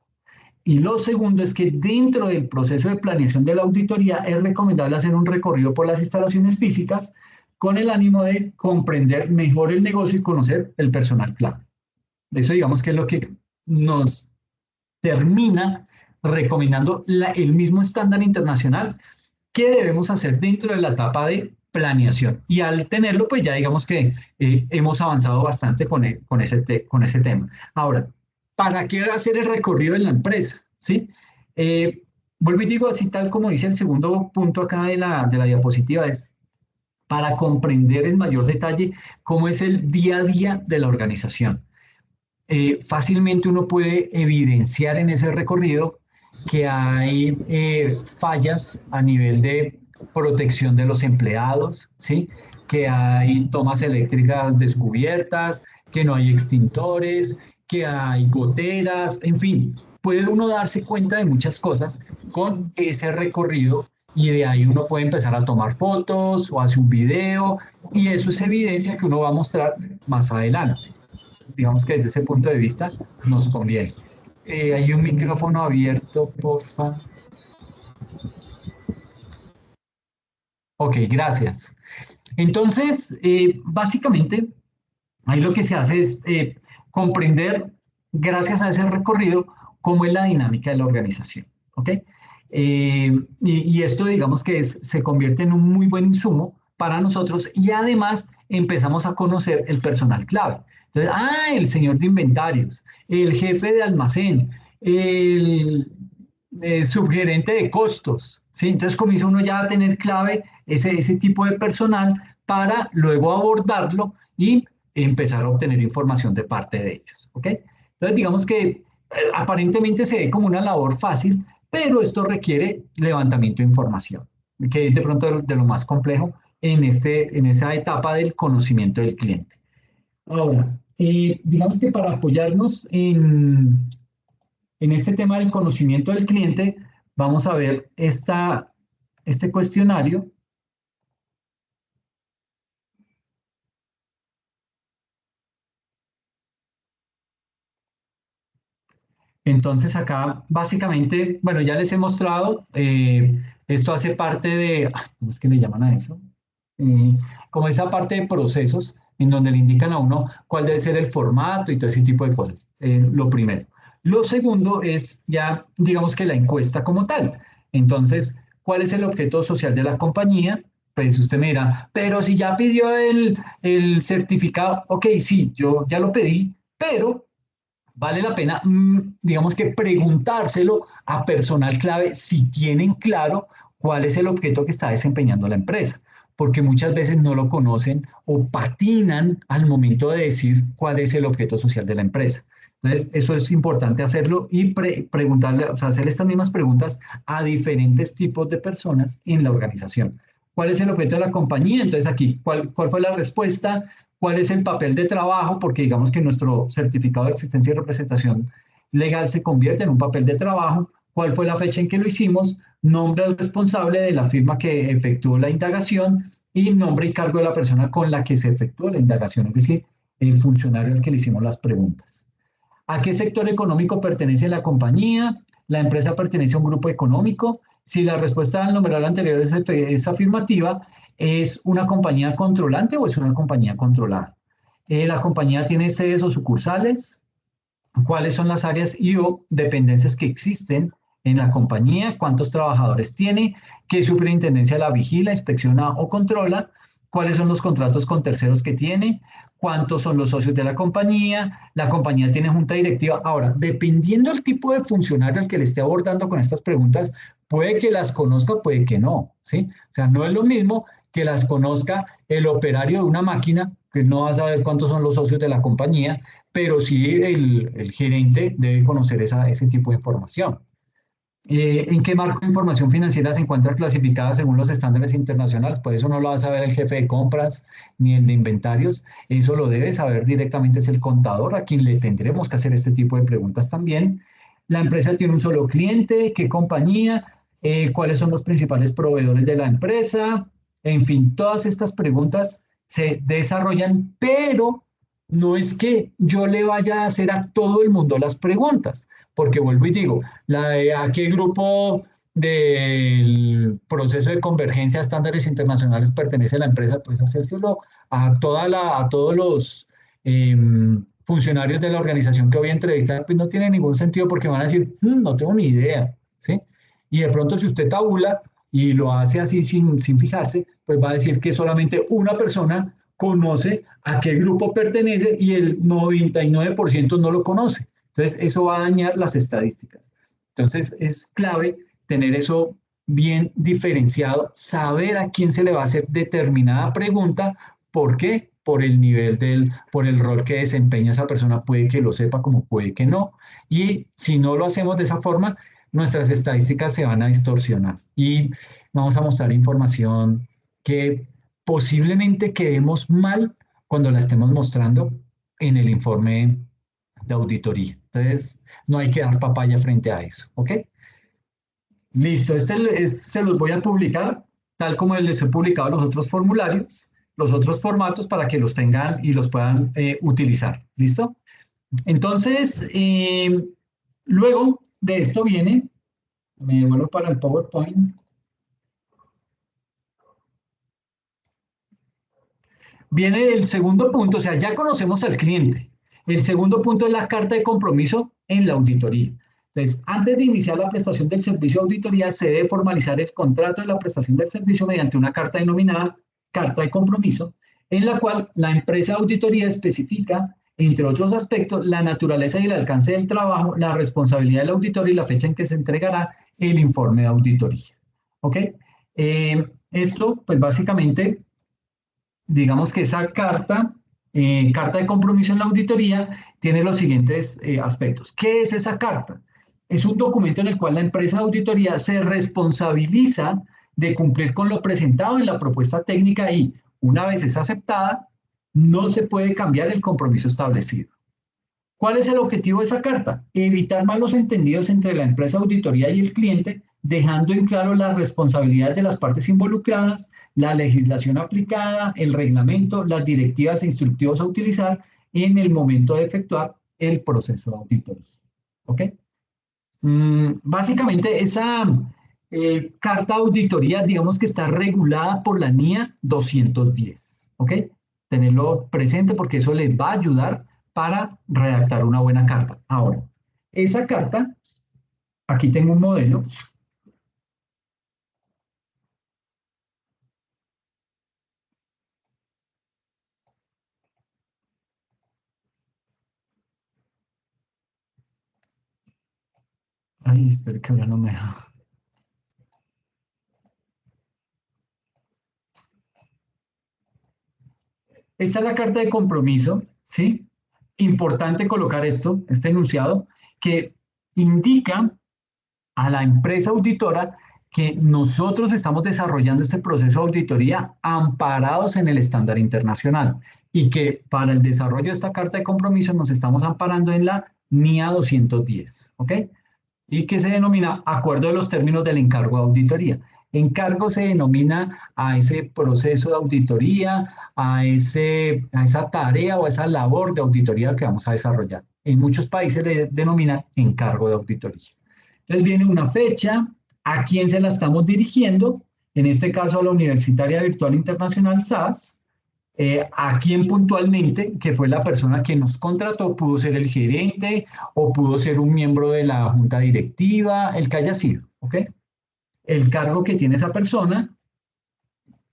Y lo segundo es que dentro del proceso de planeación de la auditoría es recomendable hacer un recorrido por las instalaciones físicas con el ánimo de comprender mejor el negocio y conocer el personal clave. Eso digamos que es lo que nos termina recomendando el mismo estándar internacional que debemos hacer dentro de la etapa de planeación. Y al tenerlo, pues ya digamos que hemos avanzado bastante con ese tema. Ahora, ¿para qué hacer el recorrido en la empresa? ¿Sí? Vuelvo y digo así tal como dice el segundo punto acá de la diapositiva, es para comprender en mayor detalle cómo es el día a día de la organización. Fácilmente uno puede evidenciar en ese recorrido que hay fallas a nivel de protección de los empleados, ¿sí? Que hay tomas eléctricas descubiertas, que no hay extintores, que hay goteras, en fin, puede uno darse cuenta de muchas cosas con ese recorrido y de ahí uno puede empezar a tomar fotos o hace un video y eso es evidencia que uno va a mostrar más adelante. Digamos que desde ese punto de vista nos conviene. Hay un micrófono abierto, porfa. Ok, gracias. Entonces, básicamente, ahí lo que se hace es comprender, gracias a ese recorrido, cómo es la dinámica de la organización, ¿ok? Y esto digamos que se convierte en un muy buen insumo para nosotros y además empezamos a conocer el personal clave. Entonces, el señor de inventarios, el jefe de almacén, el subgerente de costos, ¿sí? Entonces comienza uno ya a tener clave ese tipo de personal para luego abordarlo y empezar a obtener información de parte de ellos, ¿ok? Entonces digamos que aparentemente se ve como una labor fácil, pero esto requiere levantamiento de información, que es de pronto de lo más complejo en esa etapa del conocimiento del cliente. Ahora, digamos que para apoyarnos en este tema del conocimiento del cliente, vamos a ver este cuestionario. Entonces acá básicamente, bueno, ya les he mostrado, esto hace parte de, ¿cómo es que le llaman a eso? Eh, Como esa parte de procesos en donde le indican a uno cuál debe ser el formato y todo ese tipo de cosas. Lo primero. Lo segundo es ya, digamos que la encuesta como tal. Entonces, ¿cuál es el objeto social de la compañía? Pues usted me dirá, pero si ya pidió el certificado, ok, sí, yo ya lo pedí, pero vale la pena, digamos que preguntárselo a personal clave si tienen claro cuál es el objeto que está desempeñando la empresa, porque muchas veces no lo conocen o patinan al momento de decir cuál es el objeto social de la empresa. Entonces, eso es importante hacerlo y preguntarle, o sea, hacer estas mismas preguntas a diferentes tipos de personas en la organización. ¿Cuál es el objeto de la compañía? Entonces, aquí, ¿cuál fue la respuesta? ¿Cuál es el papel de trabajo? Porque digamos que nuestro certificado de existencia y representación legal se convierte en un papel de trabajo. ¿Cuál fue la fecha en que lo hicimos? Nombre del responsable de la firma que efectuó la indagación y nombre y cargo de la persona con la que se efectuó la indagación, es decir, el funcionario al que le hicimos las preguntas. ¿A qué sector económico pertenece la compañía? ¿La empresa pertenece a un grupo económico? Si la respuesta al numeral anterior es afirmativa, ¿es una compañía controlante o es una compañía controlada? ¿La compañía tiene sedes o sucursales? ¿Cuáles son las áreas y o dependencias que existen en la compañía? ¿Cuántos trabajadores tiene? ¿Qué superintendencia la vigila, inspecciona o controla? ¿Cuáles son los contratos con terceros que tiene? ¿Cuántos son los socios de la compañía? ¿La compañía tiene junta directiva? Ahora, dependiendo del tipo de funcionario al que le esté abordando con estas preguntas, puede que las conozca, puede que no, ¿sí? O sea, no es lo mismo que las conozca el operario de una máquina, que no va a saber cuántos son los socios de la compañía, pero sí el gerente debe conocer ese tipo de información. ¿En qué marco de información financiera se encuentra clasificada según los estándares internacionales? Pues eso no lo va a saber el jefe de compras ni el de inventarios, eso lo debe saber directamente es el contador, a quien le tendremos que hacer este tipo de preguntas también. La empresa tiene un solo cliente, ¿qué compañía? ¿Cuáles son los principales proveedores de la empresa? En fin, todas estas preguntas se desarrollan, pero no es que yo le vaya a hacer a todo el mundo las preguntas, porque vuelvo y digo, la de a qué grupo del proceso de convergencia a estándares internacionales pertenece la empresa, pues hacérselo a todos los funcionarios de la organización que voy a entrevistar, pues no tiene ningún sentido porque van a decir, no tengo ni idea, ¿sí? Y de pronto si usted tabula y lo hace así sin fijarse, pues va a decir que solamente una persona conoce a qué grupo pertenece y el 99% no lo conoce. Entonces, eso va a dañar las estadísticas. Entonces, es clave tener eso bien diferenciado, saber a quién se le va a hacer determinada pregunta, ¿por qué? Por el rol que desempeña esa persona, puede que lo sepa como puede que no. Y si no lo hacemos de esa forma, nuestras estadísticas se van a distorsionar y vamos a mostrar información que posiblemente quedemos mal cuando la estemos mostrando en el informe de auditoría. Entonces, no hay que dar papaya frente a eso, ¿ok? Listo, se los voy a publicar tal como les he publicado los otros formularios, los otros formatos para que los tengan y los puedan utilizar. ¿Listo? Entonces, luego de esto viene, me vuelvo para el PowerPoint. Viene el segundo punto, o sea, ya conocemos al cliente. El segundo punto es la carta de compromiso en la auditoría. Entonces, antes de iniciar la prestación del servicio de auditoría, se debe formalizar el contrato de la prestación del servicio mediante una carta denominada carta de compromiso, en la cual la empresa de auditoría especifica, entre otros aspectos, la naturaleza y el alcance del trabajo, la responsabilidad del auditor y la fecha en que se entregará el informe de auditoría. ¿Ok? Esto, pues básicamente, digamos que esa carta, carta de compromiso en la auditoría, tiene los siguientes aspectos. ¿Qué es esa carta? Es un documento en el cual la empresa de auditoría se responsabiliza de cumplir con lo presentado en la propuesta técnica y, una vez es aceptada, no se puede cambiar el compromiso establecido. ¿Cuál es el objetivo de esa carta? Evitar malos entendidos entre la empresa de auditoría y el cliente, dejando en claro las responsabilidades de las partes involucradas, la legislación aplicada, el reglamento, las directivas e instructivos a utilizar en el momento de efectuar el proceso de auditoría. ¿Ok? Básicamente, esa carta de auditoría, digamos que está regulada por la NIA 210. ¿Ok? Tenerlo presente porque eso les va a ayudar para redactar una buena carta. Ahora, esa carta, aquí tengo un modelo. Ay, espero que ahora no me deja. Esta es la carta de compromiso, ¿sí? Importante colocar esto, este enunciado, que indica a la empresa auditora que nosotros estamos desarrollando este proceso de auditoría amparados en el estándar internacional y que para el desarrollo de esta carta de compromiso nos estamos amparando en la NIA 210, ¿ok? Y que se denomina Acuerdo de los Términos del Encargo de Auditoría. Encargo se denomina a ese proceso de auditoría, a esa tarea o a esa labor de auditoría que vamos a desarrollar. En muchos países le denominan encargo de auditoría. Entonces viene una fecha, a quién se la estamos dirigiendo, en este caso a la Universitaria Virtual Internacional SAS, a quién puntualmente, que fue la persona que nos contrató, pudo ser el gerente o pudo ser un miembro de la junta directiva, el que haya sido, ¿ok? El cargo que tiene esa persona,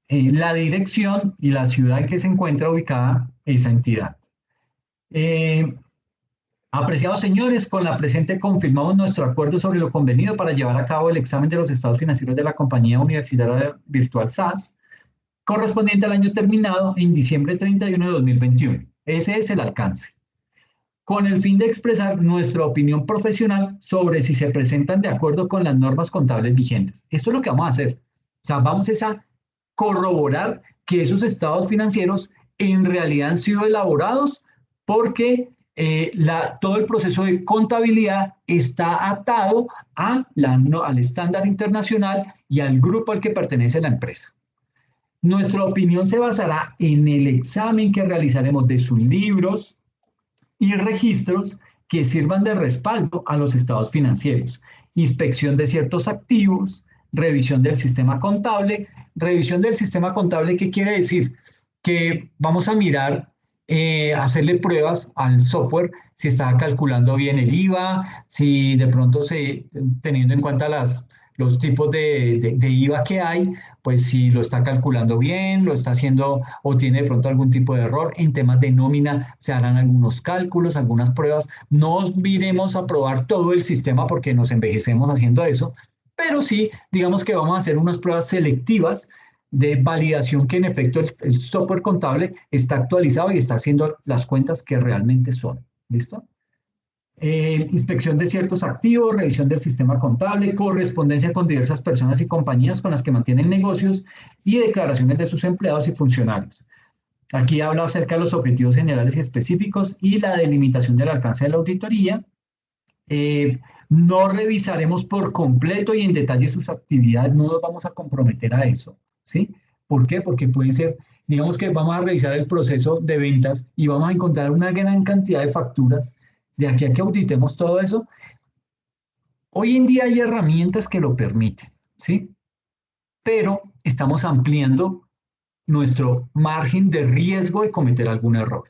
la dirección y la ciudad en que se encuentra ubicada esa entidad. Apreciados señores, con la presente confirmamos nuestro acuerdo sobre lo convenido para llevar a cabo el examen de los estados financieros de la compañía universitaria virtual SAS, correspondiente al año terminado en diciembre 31 de 2021. Ese es el alcance. Con el fin de expresar nuestra opinión profesional sobre si se presentan de acuerdo con las normas contables vigentes. Esto es lo que vamos a hacer. O sea, vamos a corroborar que esos estados financieros en realidad han sido elaborados porque todo el proceso de contabilidad está atado al estándar internacional y al grupo al que pertenece la empresa. Nuestra opinión se basará en el examen que realizaremos de sus libros y registros que sirvan de respaldo a los estados financieros, inspección de ciertos activos, revisión del sistema contable. Revisión del sistema contable, ¿qué quiere decir? Que vamos a mirar, hacerle pruebas al software si está calculando bien el IVA, si de pronto teniendo en cuenta los tipos de IVA que hay, pues si lo está calculando bien, lo está haciendo o tiene de pronto algún tipo de error. En temas de nómina se harán algunos cálculos, algunas pruebas. No iremos a probar todo el sistema porque nos envejecemos haciendo eso, pero sí, digamos que vamos a hacer unas pruebas selectivas de validación que en efecto el software contable está actualizado y está haciendo las cuentas que realmente son. ¿Listo? Inspección de ciertos activos, revisión del sistema contable, correspondencia con diversas personas y compañías con las que mantienen negocios y declaraciones de sus empleados y funcionarios. Aquí habla acerca de los objetivos generales y específicos y la delimitación del alcance de la auditoría. No revisaremos por completo y en detalle sus actividades, no nos vamos a comprometer a eso, ¿sí? ¿Por qué? Porque pueden ser, digamos que vamos a revisar el proceso de ventas y vamos a encontrar una gran cantidad de facturas. De aquí a que auditemos todo eso, hoy en día hay herramientas que lo permiten, ¿sí? Pero estamos ampliando nuestro margen de riesgo de cometer algún error.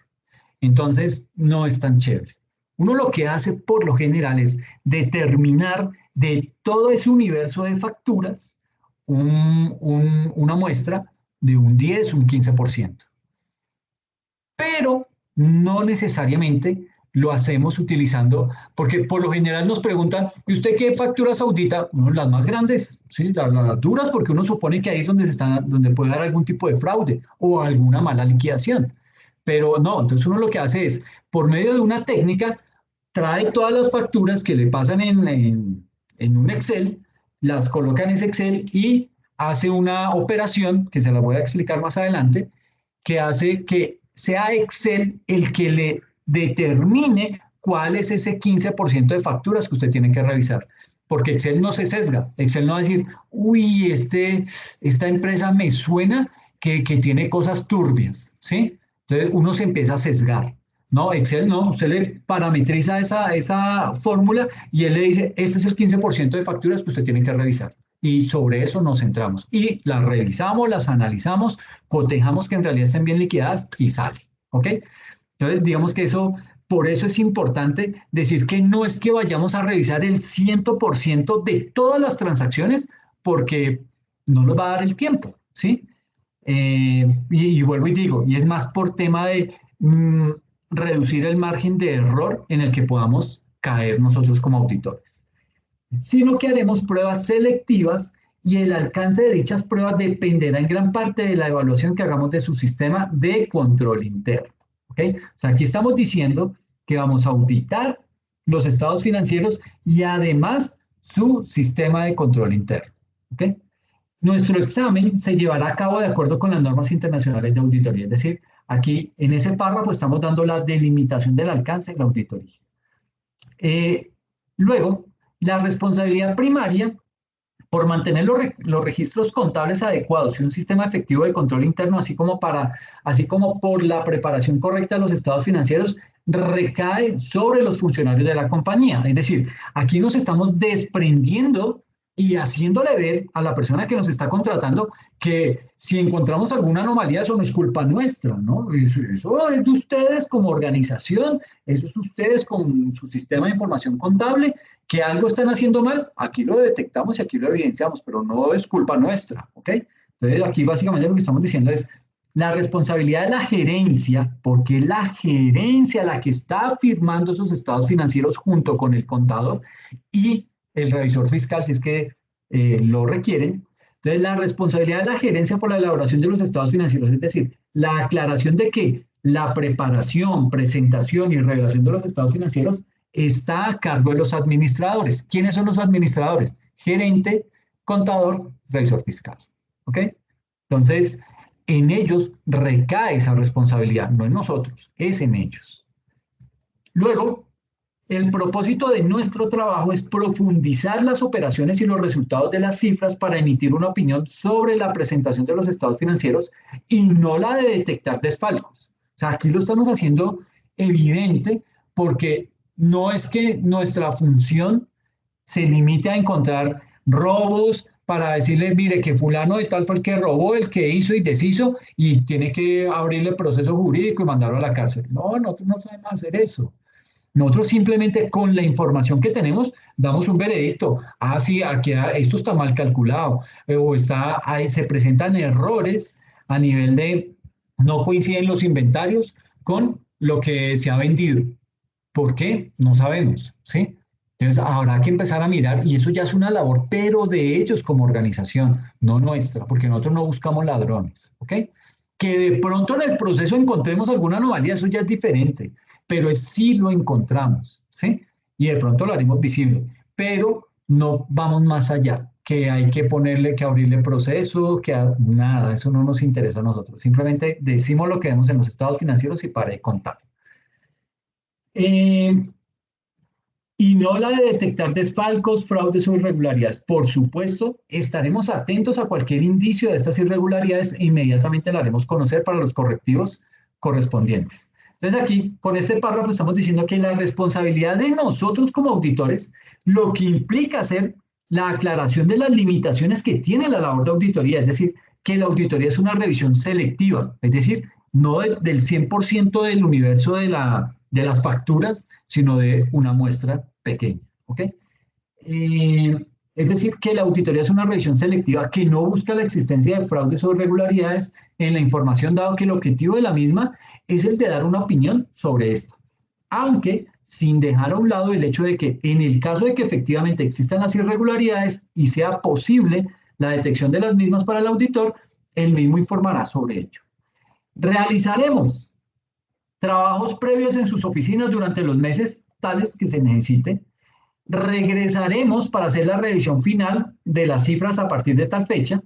Entonces, no es tan chévere. Uno lo que hace por lo general es determinar de todo ese universo de facturas una muestra de un 10, un 15%. Pero no necesariamente lo hacemos utilizando, porque por lo general nos preguntan, ¿y usted qué facturas audita? Bueno, las más grandes, ¿sí? Las duras, porque uno supone que ahí es donde, donde puede dar algún tipo de fraude o alguna mala liquidación. Pero no, entonces uno lo que hace es, por medio de una técnica, trae todas las facturas que le pasan en un Excel, las coloca en ese Excel y hace una operación, que se la voy a explicar más adelante, que hace que sea Excel el que le determine cuál es ese 15% de facturas que usted tiene que revisar. Porque Excel no se sesga. Excel no va a decir, uy, esta empresa me suena que tiene cosas turbias, ¿sí? Entonces uno se empieza a sesgar. No, Excel no, usted le parametriza esa fórmula y él le dice, este es el 15% de facturas que usted tiene que revisar. Y sobre eso nos centramos. Y las revisamos, las analizamos, cotejamos que en realidad estén bien liquidadas y sale. ¿Ok? Entonces, digamos que eso, por eso es importante decir que no es que vayamos a revisar el 100% de todas las transacciones, porque no nos va a dar el tiempo, ¿sí? Y vuelvo y digo, y es más por tema de reducir el margen de error en el que podamos caer nosotros como auditores, sino que haremos pruebas selectivas y el alcance de dichas pruebas dependerá en gran parte de la evaluación que hagamos de su sistema de control interno. ¿Okay? O sea, aquí estamos diciendo que vamos a auditar los estados financieros y además su sistema de control interno. ¿Okay? Nuestro examen se llevará a cabo de acuerdo con las normas internacionales de auditoría, es decir, aquí en ese párrafo estamos dando la delimitación del alcance de la auditoría. Luego, la responsabilidad primaria por mantener los registros contables adecuados y un sistema efectivo de control interno, así como por la preparación correcta de los estados financieros, recae sobre los funcionarios de la compañía. Es decir, aquí nos estamos desprendiendo y haciéndole ver a la persona que nos está contratando que si encontramos alguna anomalía, eso no es culpa nuestra, ¿no? Eso es de ustedes como organización, eso es ustedes con su sistema de información contable, que algo están haciendo mal, aquí lo detectamos y aquí lo evidenciamos, pero no es culpa nuestra, ¿ok? Entonces aquí básicamente lo que estamos diciendo es la responsabilidad de la gerencia, porque es la gerencia la que está firmando esos estados financieros junto con el contador y el revisor fiscal, si es que lo requieren. Entonces, la responsabilidad de la gerencia por la elaboración de los estados financieros, es decir, la aclaración de que la preparación, presentación y revelación de los estados financieros está a cargo de los administradores. ¿Quiénes son los administradores? Gerente, contador, revisor fiscal. ¿Ok? Entonces, en ellos recae esa responsabilidad, no en nosotros, es en ellos. Luego, el propósito de nuestro trabajo es profundizar las operaciones y los resultados de las cifras para emitir una opinión sobre la presentación de los estados financieros y no la de detectar desfalcos. O sea, aquí lo estamos haciendo evidente porque no es que nuestra función se limite a encontrar robos para decirle, mire, que fulano de tal fue el que robó, el que hizo y deshizo y tiene que abrirle proceso jurídico y mandarlo a la cárcel. No, nosotros no sabemos hacer eso. Nosotros simplemente con la información que tenemos damos un veredicto. Ah, sí, aquí esto está mal calculado o ahí se presentan errores a nivel de no coinciden los inventarios con lo que se ha vendido. ¿Por qué? No sabemos, ¿sí? Entonces habrá que empezar a mirar y eso ya es una labor, pero de ellos como organización, no nuestra, porque nosotros no buscamos ladrones, ¿ok? Que de pronto en el proceso encontremos alguna anomalía, eso ya es diferente, pero sí lo encontramos, ¿sí? Y de pronto lo haremos visible, pero no vamos más allá, que hay que ponerle, que abrirle proceso, nada, eso no nos interesa a nosotros, simplemente decimos lo que vemos en los estados financieros y para de contar. Y no la de detectar desfalcos, fraudes o irregularidades. Por supuesto, estaremos atentos a cualquier indicio de estas irregularidades e inmediatamente la haremos conocer para los correctivos correspondientes. Entonces aquí, con este párrafo, estamos diciendo que la responsabilidad de nosotros como auditores, lo que implica hacer la aclaración de las limitaciones que tiene la labor de auditoría, es decir, que la auditoría es una revisión selectiva, es decir, no del 100% del universo de de las facturas, sino de una muestra pequeña. ¿Ok? Es decir, que la auditoría es una revisión selectiva que no busca la existencia de fraudes o irregularidades en la información, dado que el objetivo de la misma es el de dar una opinión sobre esto, aunque sin dejar a un lado el hecho de que en el caso de que efectivamente existan las irregularidades y sea posible la detección de las mismas para el auditor, él mismo informará sobre ello. Realizaremos trabajos previos en sus oficinas durante los meses tales que se necesite. Regresaremos para hacer la revisión final de las cifras a partir de tal fecha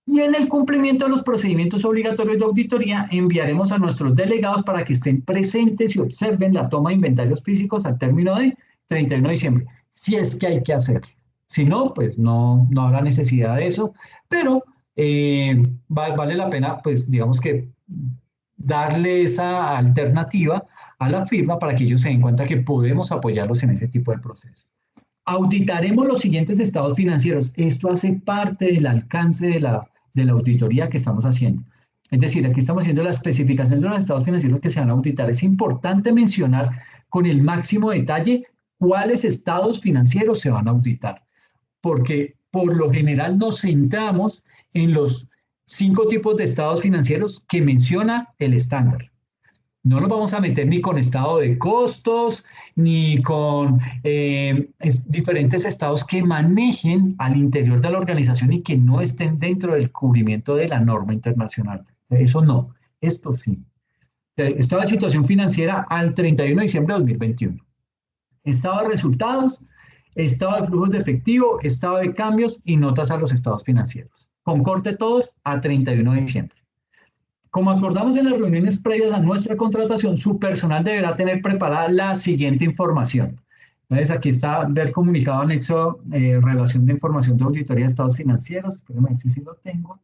y en el cumplimiento de los procedimientos obligatorios de auditoría enviaremos a nuestros delegados para que estén presentes y observen la toma de inventarios físicos al término de 31 de diciembre, si es que hay que hacerlo. Si no, pues no habrá necesidad de eso, pero vale la pena, pues digamos que darle esa alternativa a la firma para que ellos se den cuenta que podemos apoyarlos en ese tipo de proceso. Auditaremos los siguientes estados financieros. Esto hace parte del alcance de la auditoría que estamos haciendo. Es decir, aquí estamos haciendo la especificación de los estados financieros que se van a auditar. Es importante mencionar con el máximo detalle cuáles estados financieros se van a auditar, porque por lo general nos centramos en los 5 tipos de estados financieros que menciona el estándar. No nos vamos a meter ni con estado de costos, ni con diferentes estados que manejen al interior de la organización y que no estén dentro del cubrimiento de la norma internacional. Eso no, esto sí. Estado de situación financiera al 31 de diciembre de 2021. Estado de resultados, estado de flujos de efectivo, estado de cambios y notas a los estados financieros. Con corte todos a 31 de diciembre. Como acordamos en las reuniones previas a nuestra contratación, su personal deberá tener preparada la siguiente información. Entonces, aquí está ver comunicado anexo, relación de información de auditoría de estados financieros. Espérenme ver si sí lo tengo.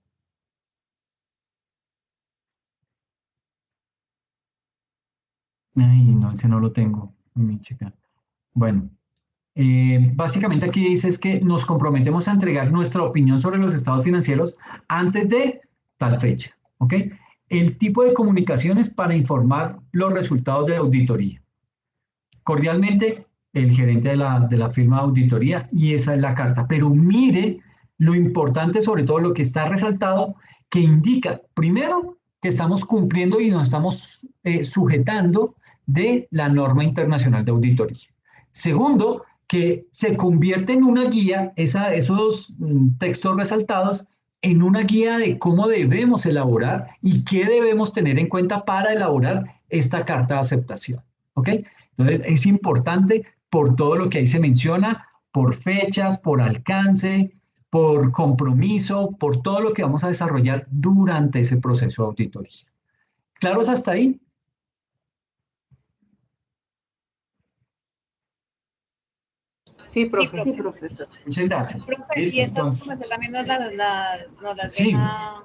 Ay, no, ese no lo tengo. Mi chica. Bueno, básicamente aquí dice es que nos comprometemos a entregar nuestra opinión sobre los estados financieros antes de tal fecha. ¿Ok? El tipo de comunicaciones para informar los resultados de la auditoría. Cordialmente, el gerente de la firma de auditoría, y esa es la carta. Pero mire lo importante, sobre todo lo que está resaltado, que indica, primero, que estamos cumpliendo y nos estamos sujetando de la norma internacional de auditoría. Segundo, que se convierte en una guía, esos textos resaltados, en una guía de cómo debemos elaborar y qué debemos tener en cuenta para elaborar esta carta de aceptación. ¿Ok? Entonces, es importante por todo lo que ahí se menciona, por fechas, por alcance, por compromiso, por todo lo que vamos a desarrollar durante ese proceso de auditoría. ¿Claros hasta ahí? Sí, profe. Sí, profesor. Muchas gracias. Profe, Listo, y estas entonces, informaciones también nos las sí, deja.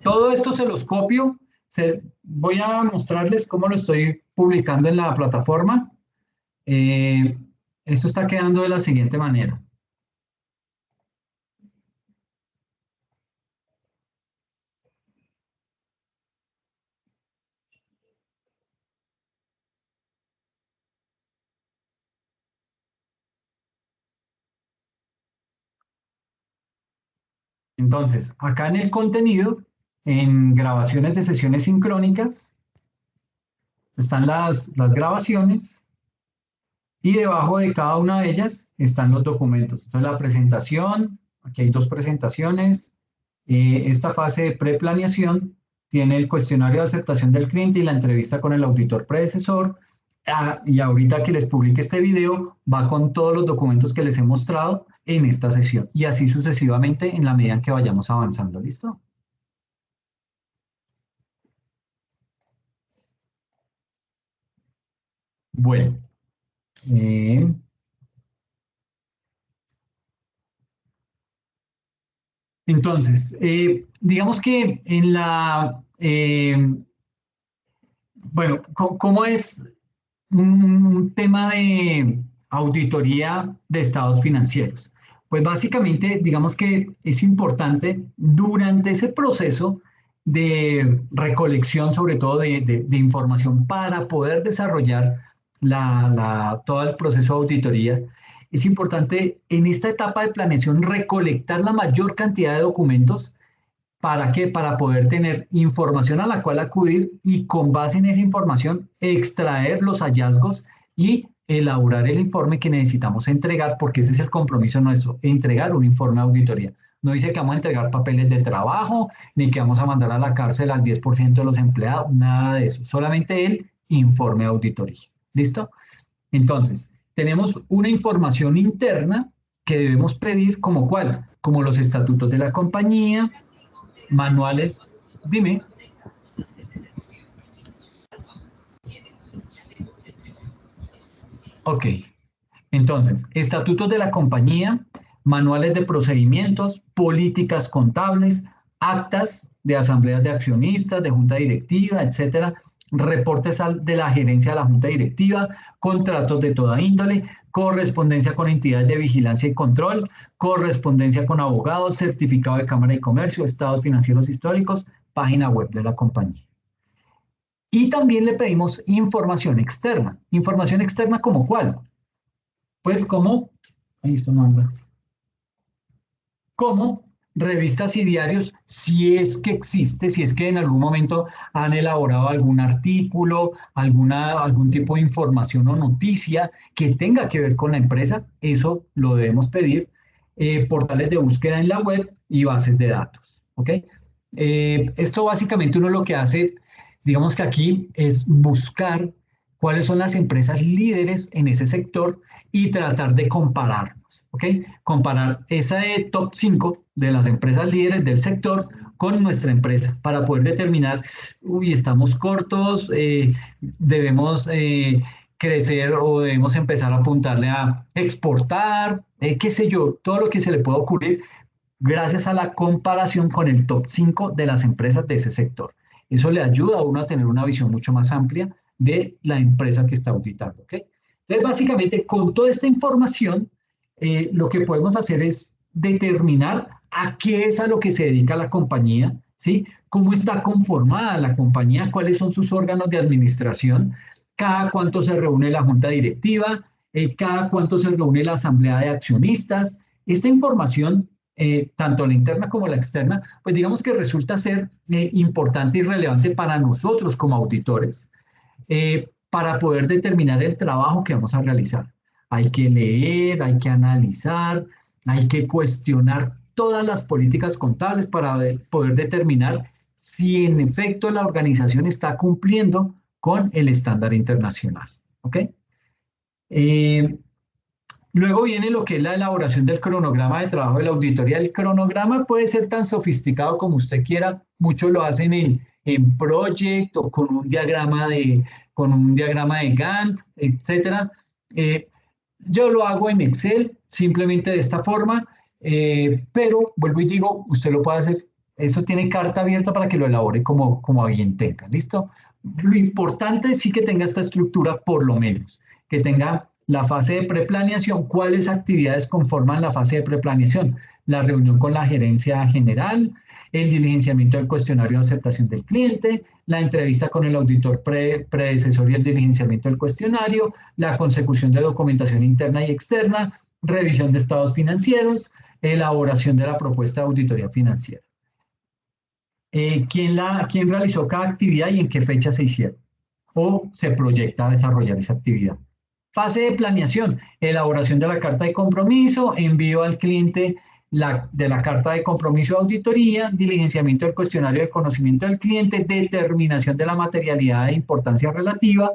todo esto se los copio. Voy a mostrarles cómo lo estoy publicando en la plataforma. Esto está quedando de la siguiente manera. Entonces, acá en el contenido, en grabaciones de sesiones sincrónicas, están las grabaciones y debajo de cada una de ellas están los documentos. Entonces, la presentación, aquí hay 2 presentaciones. Esta fase de preplaneación tiene el cuestionario de aceptación del cliente y la entrevista con el auditor predecesor. Y ahorita que les publique este video, va con todos los documentos que les he mostrado en esta sesión. Y así sucesivamente en la medida en que vayamos avanzando. ¿Listo? Bueno. Entonces, digamos que en bueno, ¿cómo es un tema de auditoría de estados financieros? Pues básicamente, digamos que es importante durante ese proceso de recolección, sobre todo de información, para poder desarrollar todo el proceso de auditoría, es importante en esta etapa de planeación recolectar la mayor cantidad de documentos. ¿Para qué? Para poder tener información a la cual acudir y con base en esa información extraer los hallazgos y elaborar el informe que necesitamos entregar, porque ese es el compromiso nuestro, entregar un informe de auditoría. No dice que vamos a entregar papeles de trabajo, ni que vamos a mandar a la cárcel al 10% de los empleados, nada de eso, solamente el informe de auditoría. ¿Listo? Entonces, tenemos una información interna que debemos pedir como cuál, como los estatutos de la compañía, manuales, dime. Ok, entonces, estatutos de la compañía, manuales de procedimientos, políticas contables, actas de asambleas de accionistas, de junta directiva, etcétera, reportes de la gerencia de la junta directiva, contratos de toda índole, correspondencia con entidades de vigilancia y control, correspondencia con abogados, certificado de Cámara de Comercio, estados financieros históricos, página web de la compañía. Y también le pedimos información externa. ¿Información externa como cuál? Pues como, ahí esto no anda, como revistas y diarios, si es que existe, si es que en algún momento han elaborado algún artículo, algún tipo de información o noticia que tenga que ver con la empresa, eso lo debemos pedir. Portales de búsqueda en la web y bases de datos, ¿ok? Esto básicamente uno lo que hace, digamos que aquí es buscar cuáles son las empresas líderes en ese sector y tratar de compararnos, ¿ok? Comparar esa top 5 de las empresas líderes del sector con nuestra empresa para poder determinar, uy, estamos cortos, debemos crecer o debemos empezar a apuntarle a exportar, qué sé yo, todo lo que se le pueda ocurrir gracias a la comparación con el top 5 de las empresas de ese sector. Eso le ayuda a uno a tener una visión mucho más amplia de la empresa que está auditando, ¿ok? Entonces, básicamente, con toda esta información, lo que podemos hacer es determinar a qué es a lo que se dedica la compañía, ¿sí? Cómo está conformada la compañía, cuáles son sus órganos de administración, cada cuánto se reúne la junta directiva, cada cuánto se reúne la asamblea de accionistas. Esta información, tanto la interna como la externa, pues digamos que resulta ser importante y relevante para nosotros como auditores, para poder determinar el trabajo que vamos a realizar. Hay que leer, hay que analizar, hay que cuestionar todas las políticas contables para poder determinar si en efecto la organización está cumpliendo con el estándar internacional. ¿Ok? Luego viene lo que es la elaboración del cronograma de trabajo de la auditoría. El cronograma puede ser tan sofisticado como usted quiera. Muchos lo hacen en Project o con un diagrama de Gantt, etc. Yo lo hago en Excel, simplemente de esta forma, pero vuelvo y digo, usted lo puede hacer. Eso tiene carta abierta para que lo elabore como a bien tenga. ¿Listo? Lo importante es sí que tenga esta estructura, por lo menos, que tenga la fase de preplaneación. ¿Cuáles actividades conforman la fase de preplaneación? La reunión con la gerencia general, el diligenciamiento del cuestionario de aceptación del cliente, la entrevista con el auditor predecesor y el diligenciamiento del cuestionario, la consecución de documentación interna y externa, revisión de estados financieros, elaboración de la propuesta de auditoría financiera. ¿Quién realizó cada actividad y en qué fecha se hicieron? O se proyecta desarrollar esa actividad. Fase de planeación, elaboración de la carta de compromiso, envío al cliente de la carta de compromiso de auditoría, diligenciamiento del cuestionario de conocimiento del cliente, determinación de la materialidad de importancia relativa.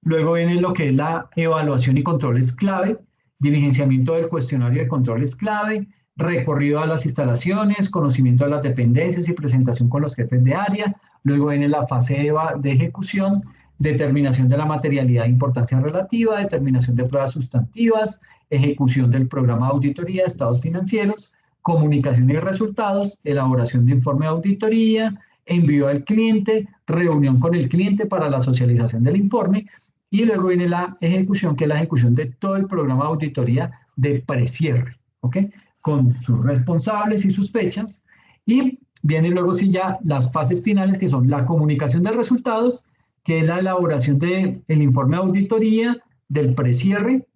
Luego viene lo que es la evaluación y controles clave, diligenciamiento del cuestionario de controles clave, recorrido a las instalaciones, conocimiento de las dependencias y presentación con los jefes de área. Luego viene la fase de ejecución, determinación de la materialidad de importancia relativa, determinación de pruebas sustantivas, ejecución del programa de auditoría, estados financieros, comunicación y resultados, elaboración de informe de auditoría, envío al cliente, reunión con el cliente para la socialización del informe, y luego viene la ejecución, que es la ejecución de todo el programa de auditoría de precierre, ¿ok? Con sus responsables y sus fechas, y viene luego sí ya las fases finales, que son la comunicación de resultados, que es la elaboración del informe de auditoría, del precierre,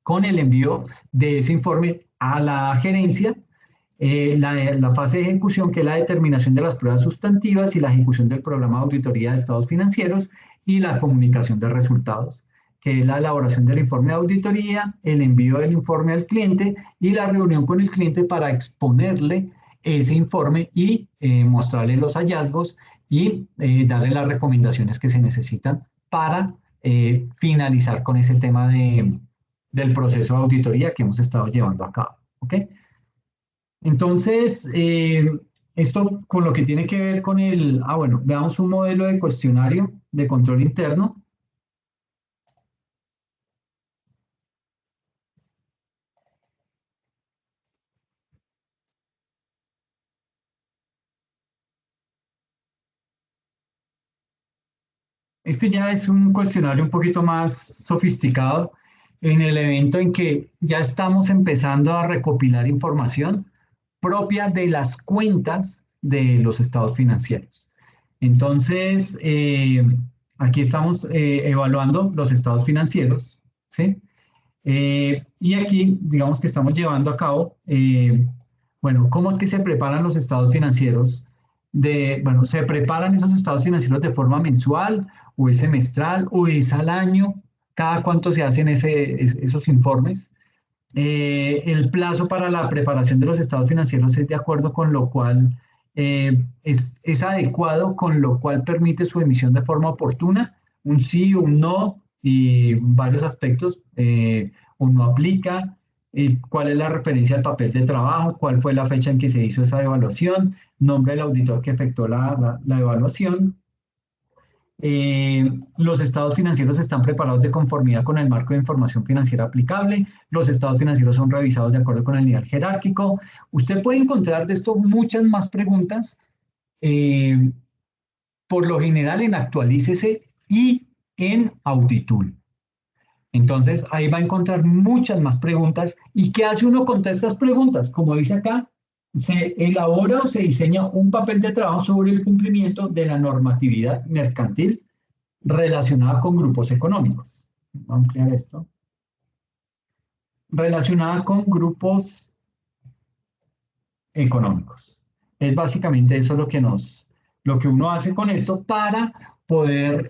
con el envío de ese informe a la gerencia, la fase de ejecución, que es la determinación de las pruebas sustantivas y la ejecución del programa de auditoría de estados financieros, y la comunicación de resultados, que es la elaboración del informe de auditoría, el envío del informe al cliente y la reunión con el cliente para exponerle ese informe y mostrarle los hallazgos y darle las recomendaciones que se necesitan para finalizar con ese tema del proceso de auditoría que hemos estado llevando a cabo. ¿Ok? Entonces, esto con lo que tiene que ver con bueno, veamos un modelo de cuestionario de control interno. Este ya es un cuestionario un poquito más sofisticado en el evento en que ya estamos empezando a recopilar información propia de las cuentas de los estados financieros. Entonces, aquí estamos evaluando los estados financieros, ¿sí? Y aquí, digamos que estamos llevando a cabo, bueno, ¿cómo es que se preparan los estados financieros? Bueno, ¿se preparan esos estados financieros de forma mensual o es semestral o es al año? ¿Cada cuánto se hacen esos informes? El plazo para la preparación de los estados financieros es de acuerdo con lo cual es adecuado, con lo cual permite su emisión de forma oportuna, un sí, un no y varios aspectos, o no aplica, cuál es la referencia al papel de trabajo, cuál fue la fecha en que se hizo esa evaluación, nombre del auditor que efectuó la evaluación. Los estados financieros están preparados de conformidad con el marco de información financiera aplicable. Los estados financieros son revisados de acuerdo con el nivel jerárquico. Usted puede encontrar de esto muchas más preguntas. Por lo general en Actualícese y en Auditool. Entonces, ahí va a encontrar muchas más preguntas. ¿Y qué hace uno con todas estas preguntas? Como dice acá, se elabora o se diseña un papel de trabajo sobre el cumplimiento de la normatividad mercantil relacionada con grupos económicos. Vamos a ampliar esto. Relacionada con grupos económicos. Es básicamente eso lo que uno hace con esto para poder,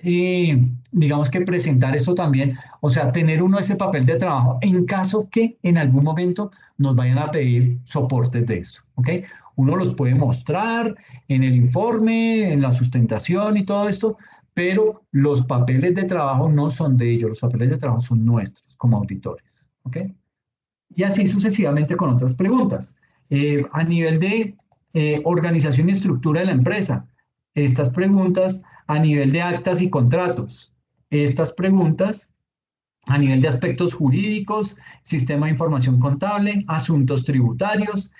digamos que presentar esto también, o sea, tener uno ese papel de trabajo en caso que en algún momento nos vayan a pedir soportes de esto, ¿ok? Uno los puede mostrar en el informe, en la sustentación y todo esto, pero los papeles de trabajo no son de ellos, los papeles de trabajo son nuestros como auditores, ¿ok? Y así sucesivamente con otras preguntas. A nivel de organización y estructura de la empresa, estas preguntas a nivel de actas y contratos, estas preguntas a nivel de aspectos jurídicos, sistema de información contable, asuntos tributarios,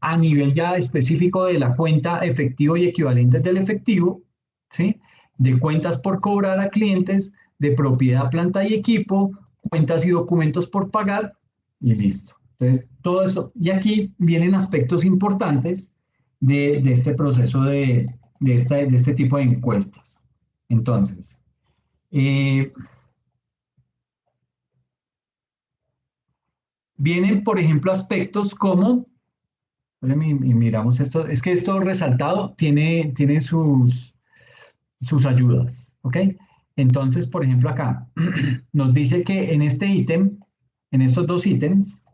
a nivel ya específico de la cuenta efectivo y equivalentes del efectivo, ¿sí? De cuentas por cobrar a clientes, de propiedad, planta y equipo, cuentas y documentos por pagar, y listo. Entonces, todo eso, y aquí vienen aspectos importantes de este proceso de este tipo de encuestas. Entonces, vienen, por ejemplo, aspectos como, miramos esto, es que esto resaltado tiene sus ayudas, ¿ok? Entonces, por ejemplo, acá nos dice que en este ítem, en estos dos ítems,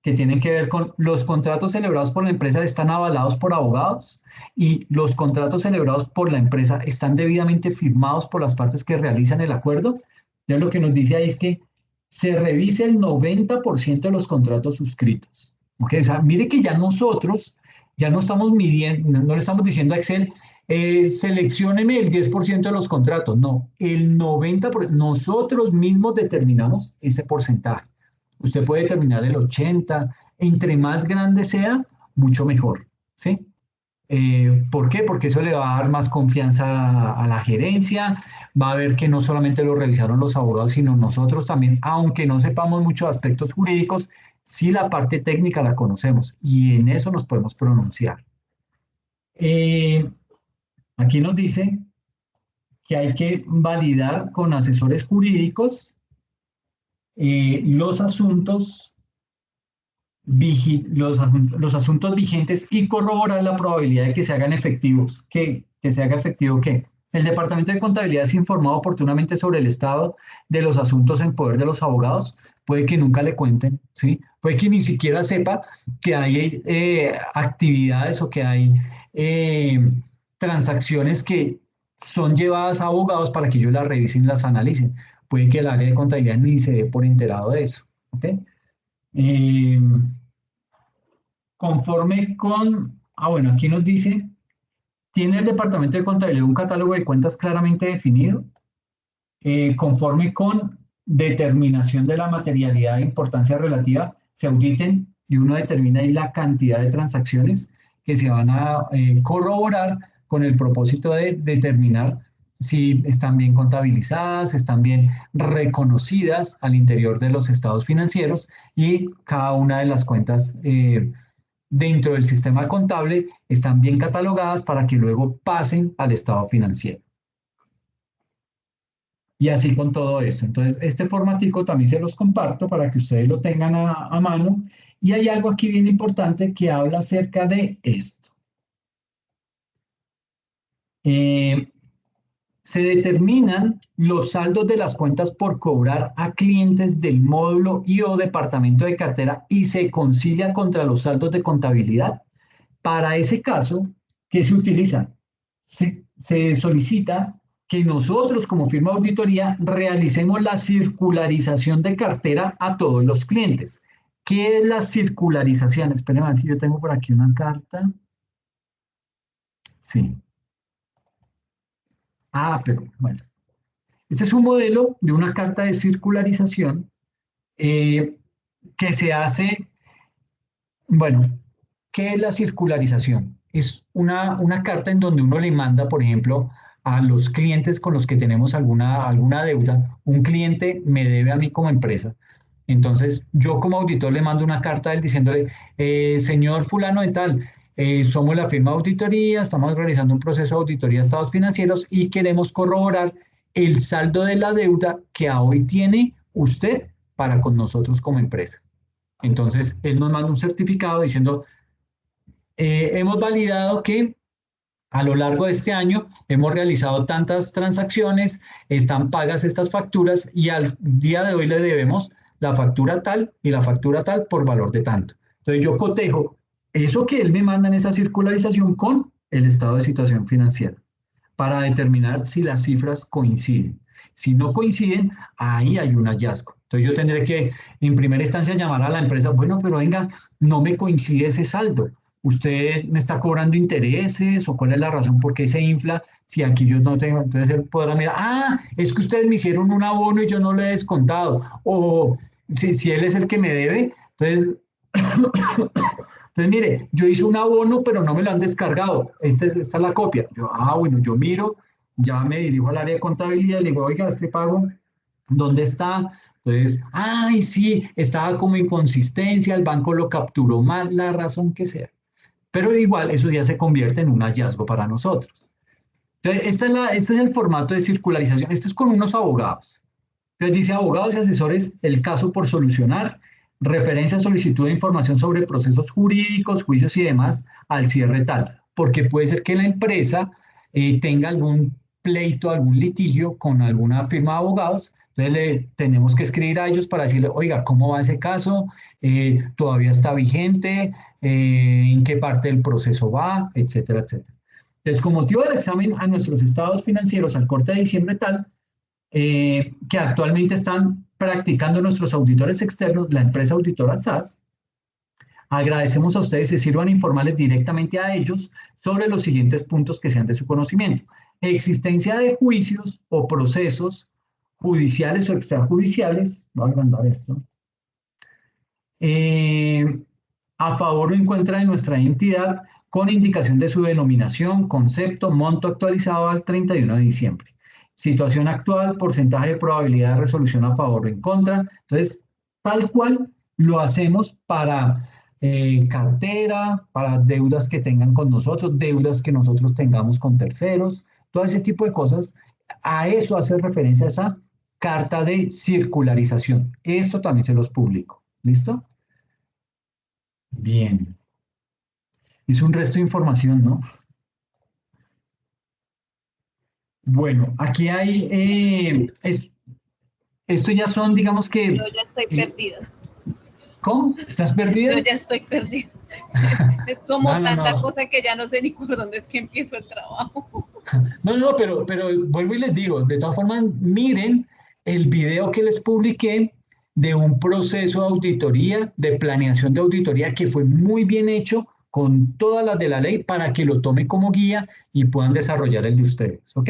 que tienen que ver con los contratos celebrados por la empresa están avalados por abogados y los contratos celebrados por la empresa están debidamente firmados por las partes que realizan el acuerdo. Entonces, lo que nos dice ahí es que se revise el 90% de los contratos suscritos. ¿Ok? O sea, mire que ya nosotros ya no estamos midiendo, no le estamos diciendo a Excel, seleccióneme el 10% de los contratos. No, el 90%, nosotros mismos determinamos ese porcentaje. Usted puede determinar el 80%, entre más grande sea, mucho mejor, ¿sí? ¿Por qué? Porque eso le va a dar más confianza a la gerencia, va a ver que no solamente lo revisaron los abogados, sino nosotros también, aunque no sepamos muchos aspectos jurídicos, sí la parte técnica la conocemos y en eso nos podemos pronunciar. Aquí nos dice que hay que validar con asesores jurídicos los asuntos los asuntos vigentes y corroborar la probabilidad de que se hagan efectivos. Que se haga efectivo que el Departamento de Contabilidad es informado oportunamente sobre el estado de los asuntos en poder de los abogados. Puede que nunca le cuenten, ¿sí? Puede que ni siquiera sepa que hay actividades o que hay transacciones que son llevadas a abogados para que ellos las revisen y las analicen. Puede que el área de contabilidad ni se dé por enterado de eso, ¿ok? Eh, conforme con, bueno, aquí nos dice, ¿tiene el Departamento de Contabilidad un catálogo de cuentas claramente definido? Conforme con determinación de la materialidad e importancia relativa, se auditen y uno determina ahí la cantidad de transacciones que se van a corroborar con el propósito de determinar si están bien contabilizadas, están bien reconocidas al interior de los estados financieros y cada una de las cuentas dentro del sistema contable están bien catalogadas para que luego pasen al estado financiero. Y así con todo esto. Entonces, este formatico también se los comparto para que ustedes lo tengan a mano. Y hay algo aquí bien importante que habla acerca de esto. Se determinan los saldos de las cuentas por cobrar a clientes del módulo y o departamento de cartera y se concilia contra los saldos de contabilidad. Para ese caso, ¿qué se utiliza? Se solicita que nosotros como firma de auditoría realicemos la circularización de cartera a todos los clientes. ¿Qué es la circularización? Esperen a ver si yo tengo por aquí una carta. Sí. Pero bueno. Este es un modelo de una carta de circularización que se hace, bueno, ¿qué es la circularización? Es una carta en donde uno le manda, por ejemplo, a los clientes con los que tenemos alguna deuda. Un cliente me debe a mí como empresa. Entonces, yo como auditor le mando una carta a él diciéndole, señor fulano de tal, somos la firma de auditoría, estamos realizando un proceso de auditoría de estados financieros y queremos corroborar el saldo de la deuda que a hoy tiene usted para con nosotros como empresa. Entonces, él nos manda un certificado diciendo, hemos validado que a lo largo de este año hemos realizado tantas transacciones, están pagas estas facturas y al día de hoy le debemos la factura tal y la factura tal por valor de tanto. Entonces yo cotejo eso que él me manda en esa circularización con el estado de situación financiera para determinar si las cifras coinciden. Si no coinciden, ahí hay un hallazgo. Entonces yo tendré que en primera instancia llamar a la empresa, bueno, pero venga, no me coincide ese saldo. ¿Usted me está cobrando intereses o cuál es la razón por qué se infla si aquí yo no tengo? Entonces él podrá mirar, es que ustedes me hicieron un abono y yo no lo he descontado. O si él es el que me debe, entonces, mire, yo hice un abono pero no me lo han descargado. Esta es la copia. Bueno, yo miro, ya me dirijo al área de contabilidad y le digo, oiga, este pago, ¿dónde está? Entonces, sí, estaba como inconsistencia, el banco lo capturó mal, la razón que sea. Pero igual eso ya se convierte en un hallazgo para nosotros. Entonces, este es el formato de circularización. Esto es con unos abogados. Entonces dice abogados y asesores, el caso por solucionar, referencia a solicitud de información sobre procesos jurídicos, juicios y demás al cierre tal. Porque puede ser que la empresa tenga algún pleito, algún litigio con alguna firma de abogados. Entonces le tenemos que escribir a ellos para decirle, oiga, ¿cómo va ese caso? ¿Todavía está vigente? ¿En qué parte del proceso va? Etcétera, etcétera. Entonces, con motivo del examen a nuestros estados financieros al corte de diciembre tal, que actualmente están practicando nuestros auditores externos, la empresa auditora SAS, agradecemos a ustedes que sirvan a informarles directamente a ellos sobre los siguientes puntos que sean de su conocimiento. Existencia de juicios o procesos judiciales o extrajudiciales, voy a agrandar esto, a favor o en contra de nuestra entidad con indicación de su denominación, concepto, monto actualizado al 31 de diciembre. Situación actual, porcentaje de probabilidad de resolución a favor o en contra. Entonces, tal cual lo hacemos para cartera, para deudas que tengan con nosotros, deudas que nosotros tengamos con terceros, todo ese tipo de cosas. A eso hace referencia esa carta de circularización. Esto también se los publico. ¿Listo? Bien. Es un resto de información, ¿no? Bueno, aquí hay, esto ya son, digamos que, Yo ya estoy perdida. ¿cómo? ¿Estás perdida? Yo ya estoy perdida. Es como tanta cosa que ya no sé ni por dónde es que empiezo el trabajo. No, pero vuelvo y les digo, de todas formas, miren el video que les publiqué de un proceso de auditoría, de planeación de auditoría que fue muy bien hecho con todas las de la ley para que lo tomen como guía y puedan desarrollar el de ustedes, ¿ok?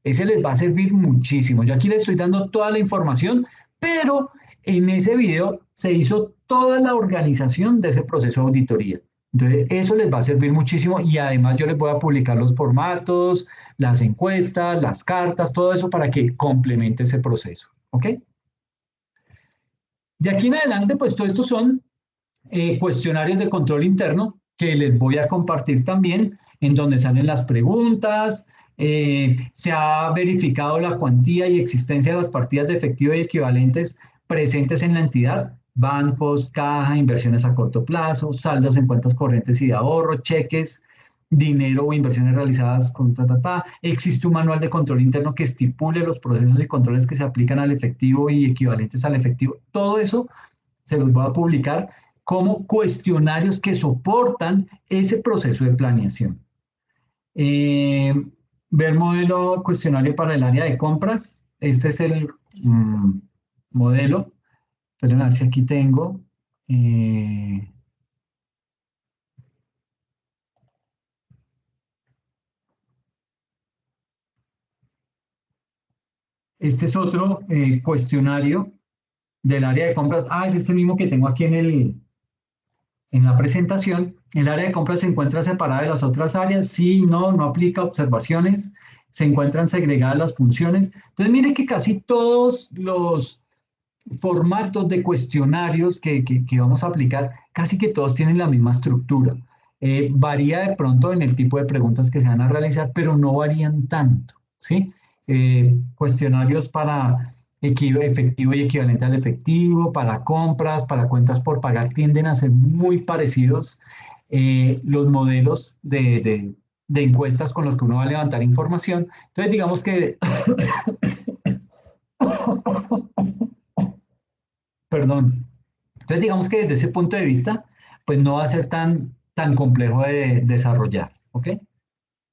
Ese les va a servir muchísimo. Yo aquí les estoy dando toda la información, pero en ese video se hizo toda la organización de ese proceso de auditoría. Entonces, eso les va a servir muchísimo y además yo les voy a publicar los formatos, las encuestas, las cartas, todo eso para que complemente ese proceso, ¿ok? De aquí en adelante, pues todo esto son cuestionarios de control interno que les voy a compartir también, en donde salen las preguntas, se ha verificado la cuantía y existencia de las partidas de efectivo y equivalentes presentes en la entidad, bancos, caja, inversiones a corto plazo, saldos en cuentas corrientes y de ahorro, cheques, dinero o inversiones realizadas con Existe un manual de control interno que estipule los procesos y controles que se aplican al efectivo y equivalentes al efectivo. Todo eso se los voy a publicar como cuestionarios que soportan ese proceso de planeación. Ver modelo cuestionario para el área de compras. Este es el modelo. Esperen a ver si aquí tengo. Este es otro cuestionario del área de compras. Es este mismo que tengo aquí en la presentación. El área de compras se encuentra separada de las otras áreas. Sí, no aplica observaciones. Se encuentran segregadas las funciones. Entonces, mire que casi todos los formatos de cuestionarios que vamos a aplicar, casi que todos tienen la misma estructura. Varía de pronto en el tipo de preguntas que se van a realizar, pero no varían tanto, ¿sí? Cuestionarios para efectivo y equivalente al efectivo, para compras, para cuentas por pagar, tienden a ser muy parecidos. Los modelos de encuestas con los que uno va a levantar información. Entonces, digamos que perdón. Entonces, digamos que desde ese punto de vista, pues no va a ser tan complejo de desarrollar, ¿ok?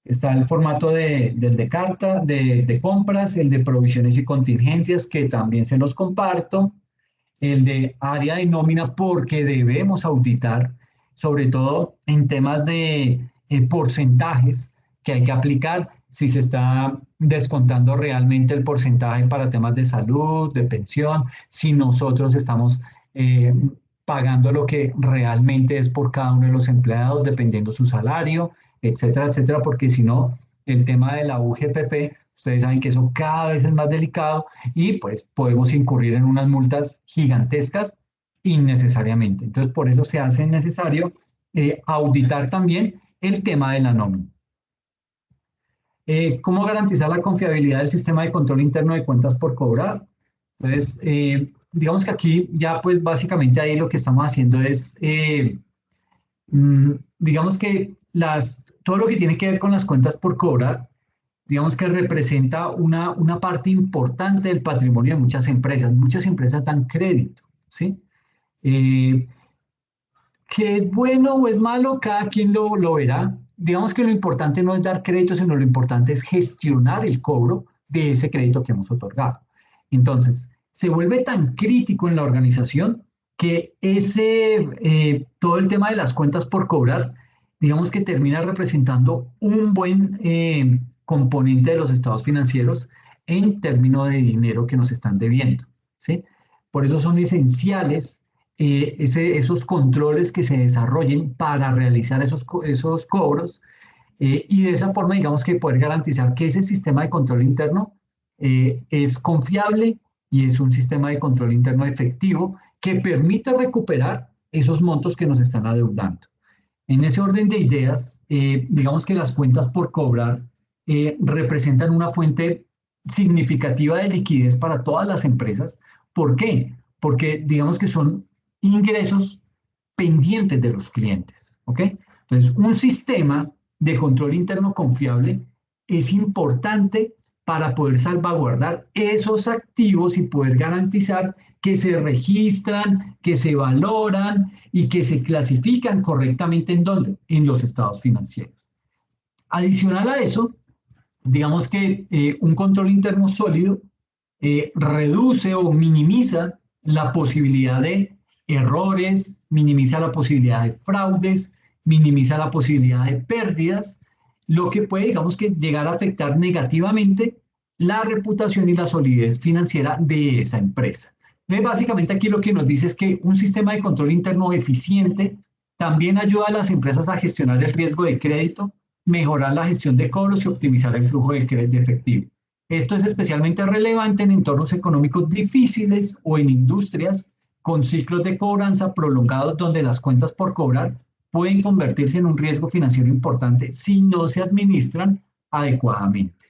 Está el formato del de carta, de compras, el de provisiones y contingencias, que también se los comparto, el de área de nómina, porque debemos auditar, sobre todo en temas de porcentajes que hay que aplicar, si se está descontando realmente el porcentaje para temas de salud, de pensión, si nosotros estamos eh, pagando lo que realmente es por cada uno de los empleados, dependiendo su salario, etcétera, etcétera, porque si no, el tema de la UGPP, ustedes saben que eso cada vez es más delicado y pues podemos incurrir en unas multas gigantescas innecesariamente. Entonces, por eso se hace necesario auditar también el tema de la nómina. ¿Cómo garantizar la confiabilidad del sistema de control interno de cuentas por cobrar? Entonces, digamos que aquí ya pues básicamente ahí lo que estamos haciendo es, digamos que todo lo que tiene que ver con las cuentas por cobrar, digamos que representa una parte importante del patrimonio de muchas empresas. Muchas empresas dan crédito, ¿sí? ¿Que es bueno o es malo? Cada quien lo verá. Digamos que lo importante no es dar crédito, sino lo importante es gestionar el cobro de ese crédito que hemos otorgado. Entonces, se vuelve tan crítico en la organización que todo el tema de las cuentas por cobrar, digamos que termina representando un buen componente de los estados financieros en términos de dinero que nos están debiendo, ¿sí? Por eso son esenciales esos controles que se desarrollen para realizar esos cobros y de esa forma, digamos que poder garantizar que ese sistema de control interno es confiable y es un sistema de control interno efectivo que permita recuperar esos montos que nos están adeudando. En ese orden de ideas, digamos que las cuentas por cobrar representan una fuente significativa de liquidez para todas las empresas. ¿Por qué? Porque digamos que son ingresos pendientes de los clientes, ¿ok? Entonces, un sistema de control interno confiable es importante para poder salvaguardar esos activos y poder garantizar que se registran, que se valoran y que se clasifican correctamente ¿en dónde? En los estados financieros. Adicional a eso, digamos que un control interno sólido reduce o minimiza la posibilidad de errores, minimiza la posibilidad de fraudes, minimiza la posibilidad de pérdidas, lo que puede, digamos que, llegar a afectar negativamente la reputación y la solidez financiera de esa empresa. Entonces, básicamente aquí lo que nos dice es que un sistema de control interno eficiente también ayuda a las empresas a gestionar el riesgo de crédito, mejorar la gestión de cobros y optimizar el flujo de efectivo. Esto es especialmente relevante en entornos económicos difíciles o en industrias con ciclos de cobranza prolongados donde las cuentas por cobrar pueden convertirse en un riesgo financiero importante si no se administran adecuadamente.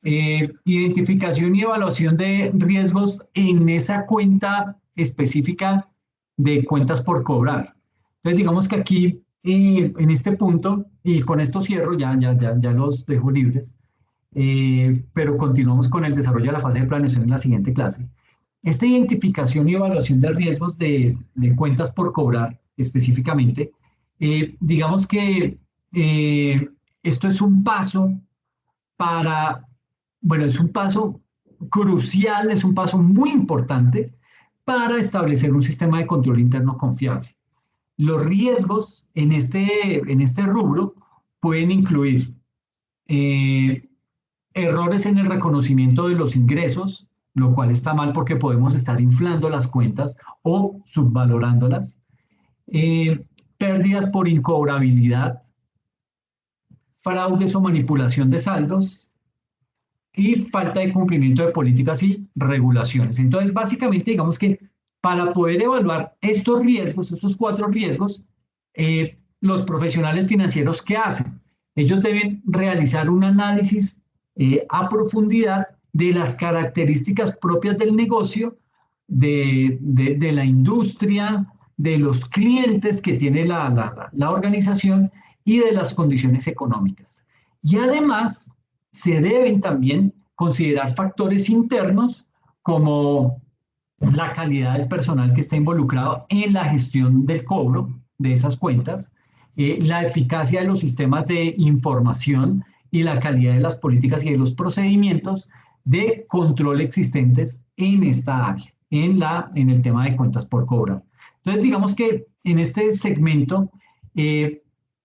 Identificación y evaluación de riesgos en esa cuenta específica de cuentas por cobrar. Entonces, digamos que aquí, en este punto, y con esto cierro, ya los dejo libres, pero continuamos con el desarrollo de la fase de planeación en la siguiente clase. Esta identificación y evaluación de riesgos de cuentas por cobrar específicamente, digamos que esto es un paso para, bueno, es un paso crucial, es un paso muy importante para establecer un sistema de control interno confiable. Los riesgos en este rubro pueden incluir errores en el reconocimiento de los ingresos, lo cual está mal porque podemos estar inflando las cuentas o subvalorándolas, pérdidas por incobrabilidad, fraudes o manipulación de saldos, y falta de cumplimiento de políticas y regulaciones. Entonces, básicamente, digamos que para poder evaluar estos riesgos, estos 4 riesgos, los profesionales financieros, ¿qué hacen? Ellos deben realizar un análisis a profundidad de las características propias del negocio, de la industria, de los clientes que tiene la organización y de las condiciones económicas. Y además, se deben también considerar factores internos como la calidad del personal que está involucrado en la gestión del cobro de esas cuentas, la eficacia de los sistemas de información y la calidad de las políticas y de los procedimientos de control existentes en esta área, en el tema de cuentas por cobrar. Entonces, digamos que en este segmento,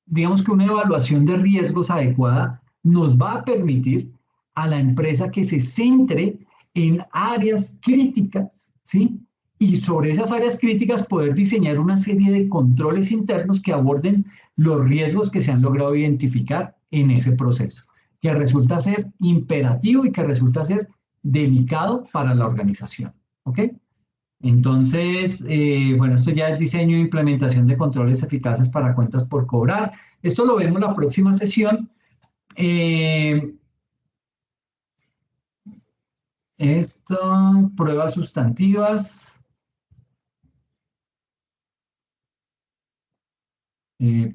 digamos que una evaluación de riesgos adecuada nos va a permitir a la empresa que se centre en áreas críticas, ¿sí? Y sobre esas áreas críticas poder diseñar una serie de controles internos que aborden los riesgos que se han logrado identificar en ese proceso, que resulta ser imperativo y que resulta ser delicado para la organización, ¿ok? Entonces, bueno, esto ya es diseño e implementación de controles eficaces para cuentas por cobrar. Esto lo vemos en la próxima sesión. Esto, pruebas sustantivas.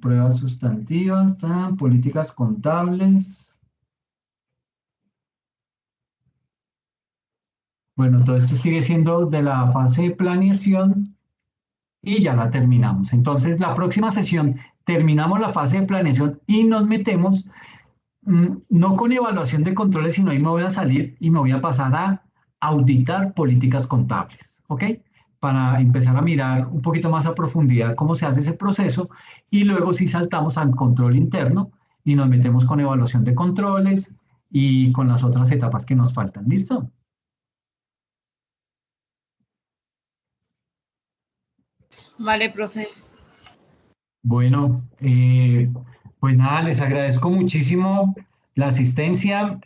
Pruebas sustantivas, políticas contables. Bueno, todo esto sigue siendo de la fase de planeación y ya la terminamos. Entonces, la próxima sesión terminamos la fase de planeación y nos metemos no con evaluación de controles, sino ahí me voy a salir y me voy a pasar a auditar políticas contables, ¿ok? Para empezar a mirar un poquito más a profundidad cómo se hace ese proceso y luego sí saltamos al control interno y nos metemos con evaluación de controles y con las otras etapas que nos faltan. ¿Listo? Vale, profe. Bueno, pues nada, les agradezco muchísimo la asistencia.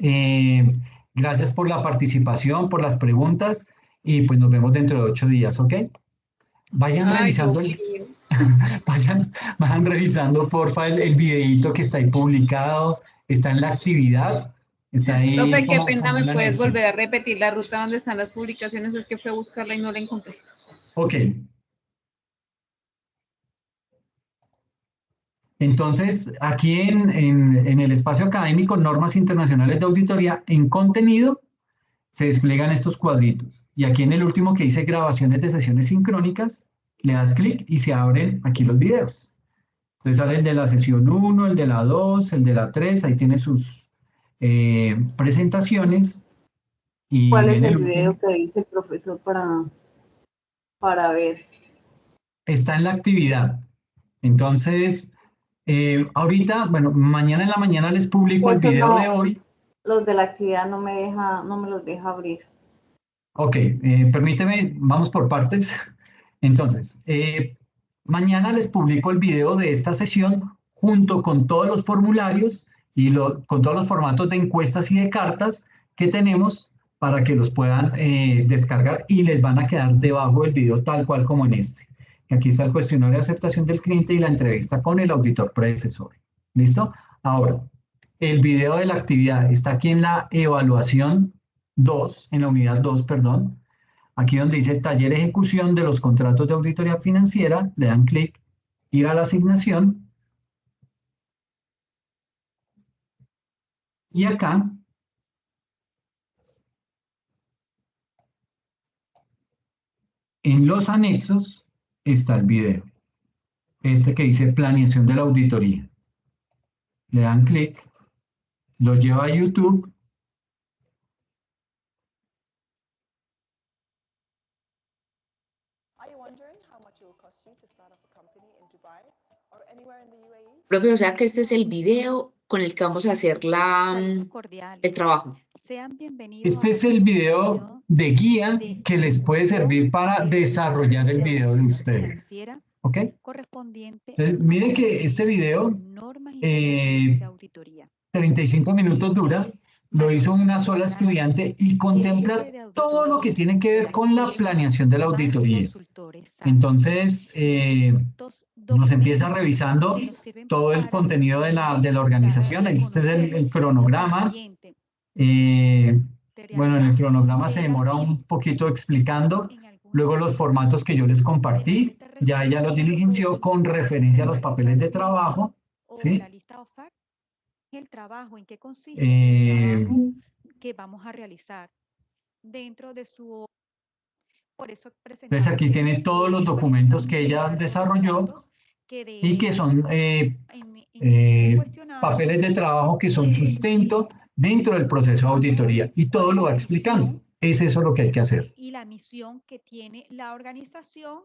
Gracias por la participación, por las preguntas y pues nos vemos dentro de 8 días, ¿ok? Vayan Ay, revisando Dios mío. Vayan revisando, porfa, el videíto que está ahí publicado, está en la actividad, está ahí Profe, qué como, pena, como ¿me el puedes anexo. volver a repetir la ruta donde están las publicaciones? Es que fui a buscarla y no la encontré. Ok, entonces aquí en el espacio académico, normas internacionales de auditoría, en contenido, se despliegan estos cuadritos. Y aquí en el último que dice grabaciones de sesiones sincrónicas, le das clic y se abren aquí los videos. Entonces sale el de la sesión 1, el de la 2, el de la 3, ahí tiene sus presentaciones y ¿Cuál es viene el el video último. que dice el profesor para ver? Está en la actividad. Entonces, ahorita, bueno, mañana en la mañana les publico el Eso video de no, hoy. los de la actividad no me los deja abrir. Ok, permíteme, vamos por partes. Entonces, mañana les publico el video de esta sesión junto con todos los formularios y con todos los formatos de encuestas y de cartas que tenemos para que los puedan descargar y les van a quedar debajo del video tal cual como en este. Aquí está el cuestionario de aceptación del cliente y la entrevista con el auditor predecesor. ¿Listo? Ahora, el video de la actividad está aquí en la evaluación 2, en la unidad 2, perdón. Aquí donde dice taller ejecución de los contratos de auditoría financiera, le dan clic, ir a la asignación y acá en los anexos está el video. Este que dice planeación de la auditoría. Le dan clic, lo lleva a YouTube. Profe, o sea que este es el video con el que vamos a hacer Saludos el cordiales. trabajo. Sean bienvenidos Este a es la el video presentación de guía de que les puede servir para desarrollar el video de ustedes. financiera ¿Ok? correspondiente Entonces, a miren la que este video normas internacionales de auditoría. 35 minutos dura, Ustedes lo van a hizo una sola encontrar estudiante y el contempla ente de todo lo que auditoría tiene que de ver la con la que planeación de la más auditoría. consultores hacen. Entonces, Estos nos empieza documentos revisando que nos sirven todo el para contenido de la organización. Este es conocer el el cronograma. cliente Bueno, en el materialidad cronograma se de la demora CIF un poquito explicando. en algunos Luego los formatos que yo les dentro de compartí, este ya ella los reconocimiento diligenció propio con referencia a los como la papeles lista de de clientes trabajo, o ¿sí? la lista OFAC, el trabajo, en qué consiste el Eh, trabajo que vamos a realizar dentro de su... Por eso entonces presentamos aquí tiene todos los documentos que ella desarrolló que y de que hecho son en el cuestionario papeles de trabajo que son sustento dentro del proceso de auditoría y cuál todo es lo la va explicando. visión Es eso lo que hay que hacer. y la misión que tiene la organización.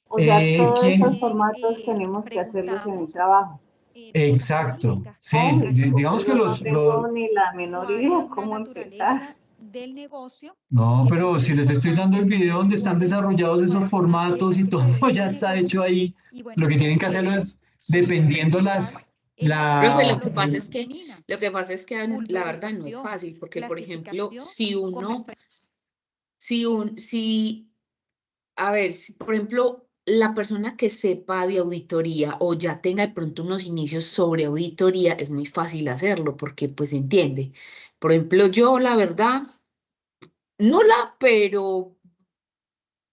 O sea, todos esos ¿Quién? formatos tenemos que hacerlos en el Preguntamos trabajo. por las Exacto. políticas Sí, Ay, digamos profe, que yo no tengo ni la menor cuál idea es la cómo empezar. naturaleza del negocio, no, que es pero muy si les estoy dando el importante video donde están desarrollados esos formatos y que todo se debe ya el está hecho negocio. ahí, Y bueno, lo que tienen que de hacerlo hecho, es su eje dependiendo principal es Profe, la, lo que que pasa es que, determina la verdad no es pulverización, fácil, porque por ejemplo, clasificación, si, a ver, si, por ejemplo, la persona que sepa de auditoría o ya tenga de pronto unos inicios sobre auditoría, es muy fácil hacerlo porque pues entiende. Por ejemplo, yo la verdad, pero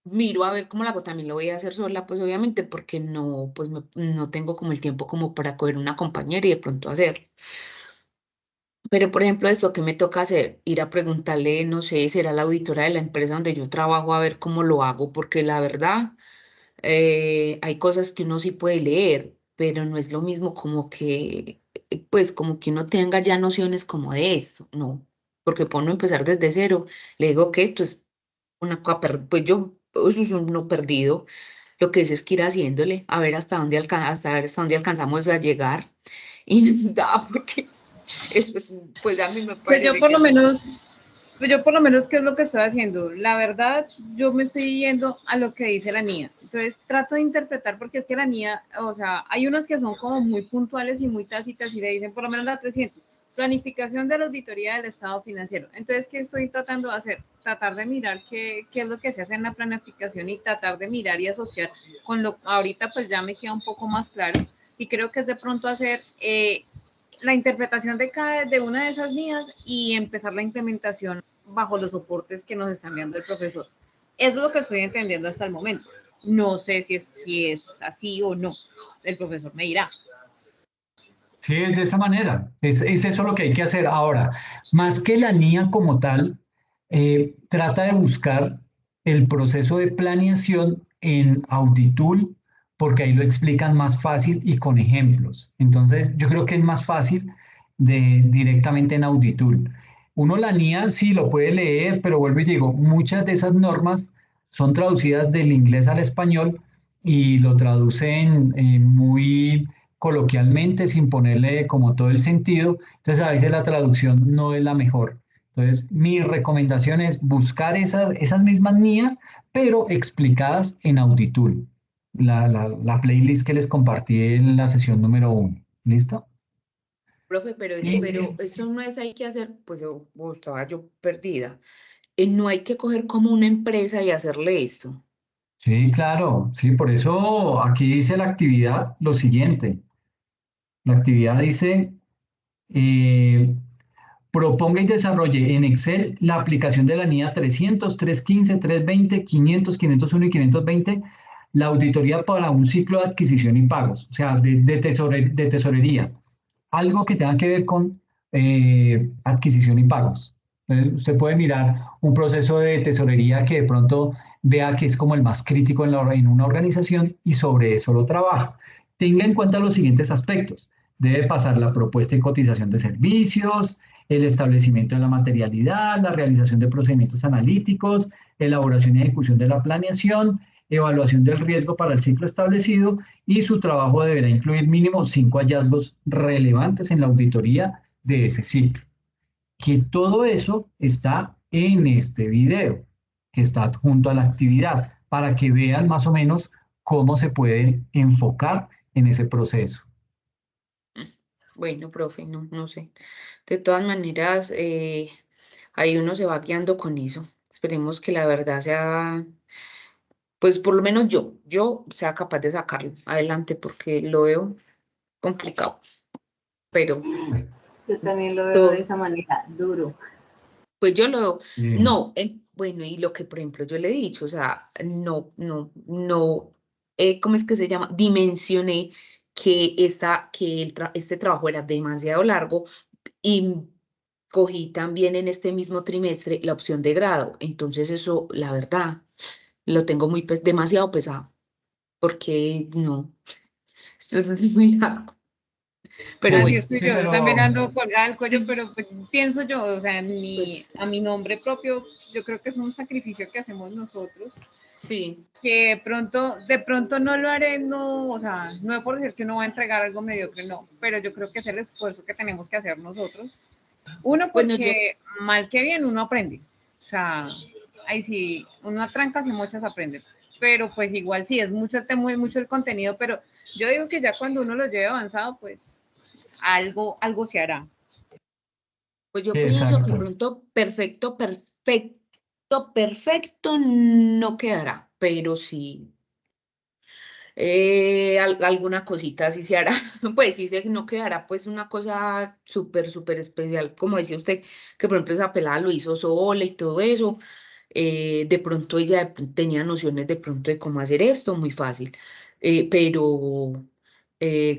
miro a ver cómo la hago, también lo voy a hacer sola, pues obviamente porque no, pues no tengo como el tiempo como para coger una compañera y de pronto hacerlo. Pero, por ejemplo, esto que me toca hacer, ir a preguntarle, no sé, será la auditora de la empresa donde yo trabajo a ver cómo lo hago, porque la verdad, hay cosas que uno sí puede leer, pero no es lo mismo como que, pues, como que uno tenga ya nociones como de esto, no, porque por no empezar desde cero, le digo que esto es una cosa, pues yo, eso es uno perdido, lo que es que ir haciéndole, a ver hasta dónde, hasta dónde alcanzamos a llegar, y nada, porque eso es, pues a mí me Pues yo parece por que lo es muy... menos, ¿qué es lo que estoy haciendo? La verdad, yo me estoy yendo a lo que dice la niña. Entonces trato de interpretar porque es que la niña, o sea, hay unas que son como muy puntuales y muy tácitas y le dicen por lo menos la 300. Planificación de la auditoría del estado financiero. Entonces, ¿qué estoy tratando de hacer? Tratar de mirar qué es lo que se hace en la planificación y tratar de mirar y asociar con lo ahorita pues ya me queda un poco más claro y creo que es de pronto hacer la interpretación de una de esas líneas y empezar la implementación bajo los soportes que nos está enviando el profesor. Eso es lo que estoy entendiendo hasta el momento. No sé si es así o no. El profesor me dirá. Sí, es de esa manera. Es eso lo que hay que hacer. Ahora, más que la NIA como tal, trata de buscar el proceso de planeación en Auditool, porque ahí lo explican más fácil y con ejemplos. Entonces, yo creo que es más fácil directamente en Auditool. Uno la NIA sí lo puede leer, pero vuelvo y digo, muchas de esas normas son traducidas del inglés al español y lo traducen muy coloquialmente sin ponerle como todo el sentido. Entonces a veces la traducción no es la mejor. Entonces mi recomendación es buscar esas mismas NIA, pero explicadas en Auditool, la playlist que les compartí en la sesión número 1. ¿Listo? Profe, pero Y, esto no es hay que hacer, pues estaba yo perdida. No hay que coger como una empresa y hacerle esto. sí, claro, sí, por eso aquí dice la actividad lo siguiente. La actividad dice, eh, proponga y desarrolle en Excel la aplicación de la NIA 300, 315, 320, 500, 501 y 520, la auditoría para un ciclo de adquisición y pagos, o sea, de tesorería. Algo que tenga que ver con adquisición y pagos. Entonces, usted puede mirar un proceso de tesorería que de pronto vea que es como el más crítico en una organización y sobre eso lo trabaja. Tenga en cuenta los siguientes aspectos. Debe pasar la propuesta y cotización de servicios, el establecimiento de la materialidad, la realización de procedimientos analíticos, elaboración y ejecución de la planeación, evaluación del riesgo para el ciclo establecido y su trabajo deberá incluir mínimo 5 hallazgos relevantes en la auditoría de ese ciclo. Que todo eso está en este video, que está adjunto a la actividad, para que vean más o menos cómo se puede enfocar en ese proceso. Bueno, profe, no sé. De todas maneras, ahí uno se va guiando con eso. Esperemos que la verdad sea, pues por lo menos yo sea capaz de sacarlo adelante porque lo veo complicado. Pero Yo también lo veo de todo, esa manera, duro. pues yo lo, Bien. no, bueno, y lo que por ejemplo yo le he dicho, o sea, no, ¿cómo es que se llama? Dimensioné que este trabajo era demasiado largo y cogí también en este mismo trimestre la opción de grado. Entonces eso, la verdad, lo tengo demasiado pesado, porque no, esto es muy largo. Pero Así bueno, estoy Sí, yo también pero ando colgada al cuello, pero pues, pienso yo, o sea, pues a mi nombre propio, yo creo que es un sacrificio que hacemos nosotros, sí, que de pronto no lo haré, no, o sea, no es por decir que uno va a entregar algo mediocre, no, pero yo creo que es el esfuerzo que tenemos que hacer nosotros. Uno, bueno, yo, porque mal que bien uno aprende, o sea, ahí sí, uno trancas y muchas aprende, pero pues igual sí, es mucho el tema y mucho el contenido, pero yo digo que ya cuando uno lo lleve avanzado, pues algo se hará. pues yo pienso que exacto. pronto perfecto no quedará, pero sí. Alguna cosita sí se hará, pues sí se no quedará pues una cosa súper especial, como decía usted, que por ejemplo esa pelada lo hizo sola y todo eso, de pronto ella tenía nociones de pronto de cómo hacer esto, muy fácil, pero,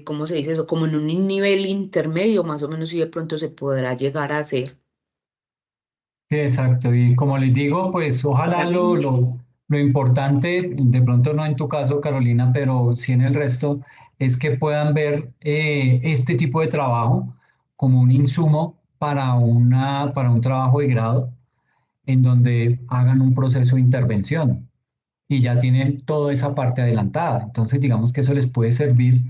¿cómo se dice eso? Como en un nivel intermedio, más o menos sí de pronto se podrá llegar a hacer. Sí, exacto. Y como les digo, pues ojalá Faltarme mucho. lo importante, de pronto no en tu caso, Carolina, pero sí en el resto, es que puedan ver este tipo de trabajo como un insumo para un trabajo de grado en donde hagan un proceso de intervención y ya tienen toda esa parte adelantada. Entonces, digamos que eso les puede servir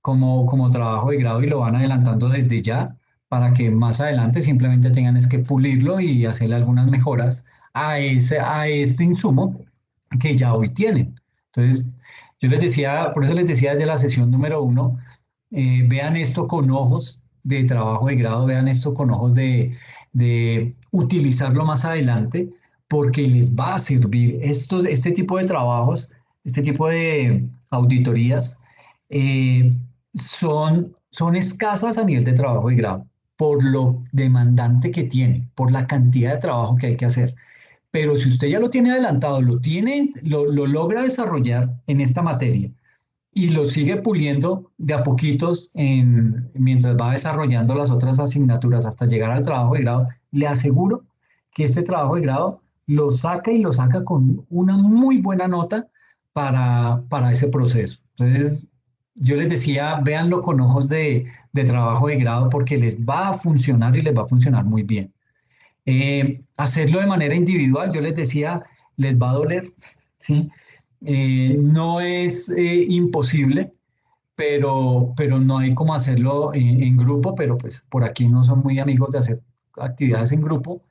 como trabajo de grado y lo van adelantando desde ya para que más adelante simplemente tengan es que pulirlo y hacerle algunas mejoras a este insumo que ya hoy tienen. Entonces, yo les decía, por eso les decía desde la sesión número 1, vean esto con ojos de trabajo de grado, vean esto con ojos de utilizarlo más adelante, porque les va a servir este tipo de trabajos, este tipo de auditorías, eh, son escasas a nivel de trabajo de grado, por lo demandante que tiene, por la cantidad de trabajo que hay que hacer. Pero si usted ya lo tiene adelantado, lo logra desarrollar en esta materia y lo sigue puliendo de a poquitos mientras va desarrollando las otras asignaturas hasta llegar al trabajo de grado, le aseguro que este trabajo de grado lo saca y lo saca con una muy buena nota para ese proceso. Entonces, yo les decía, véanlo con ojos de trabajo de grado porque les va a funcionar y les va a funcionar muy bien. Hacerlo de manera individual, yo les decía, les va a doler, ¿sí? No es imposible, pero no hay como hacerlo en grupo, pero pues por aquí no son muy amigos de hacer actividades en grupo.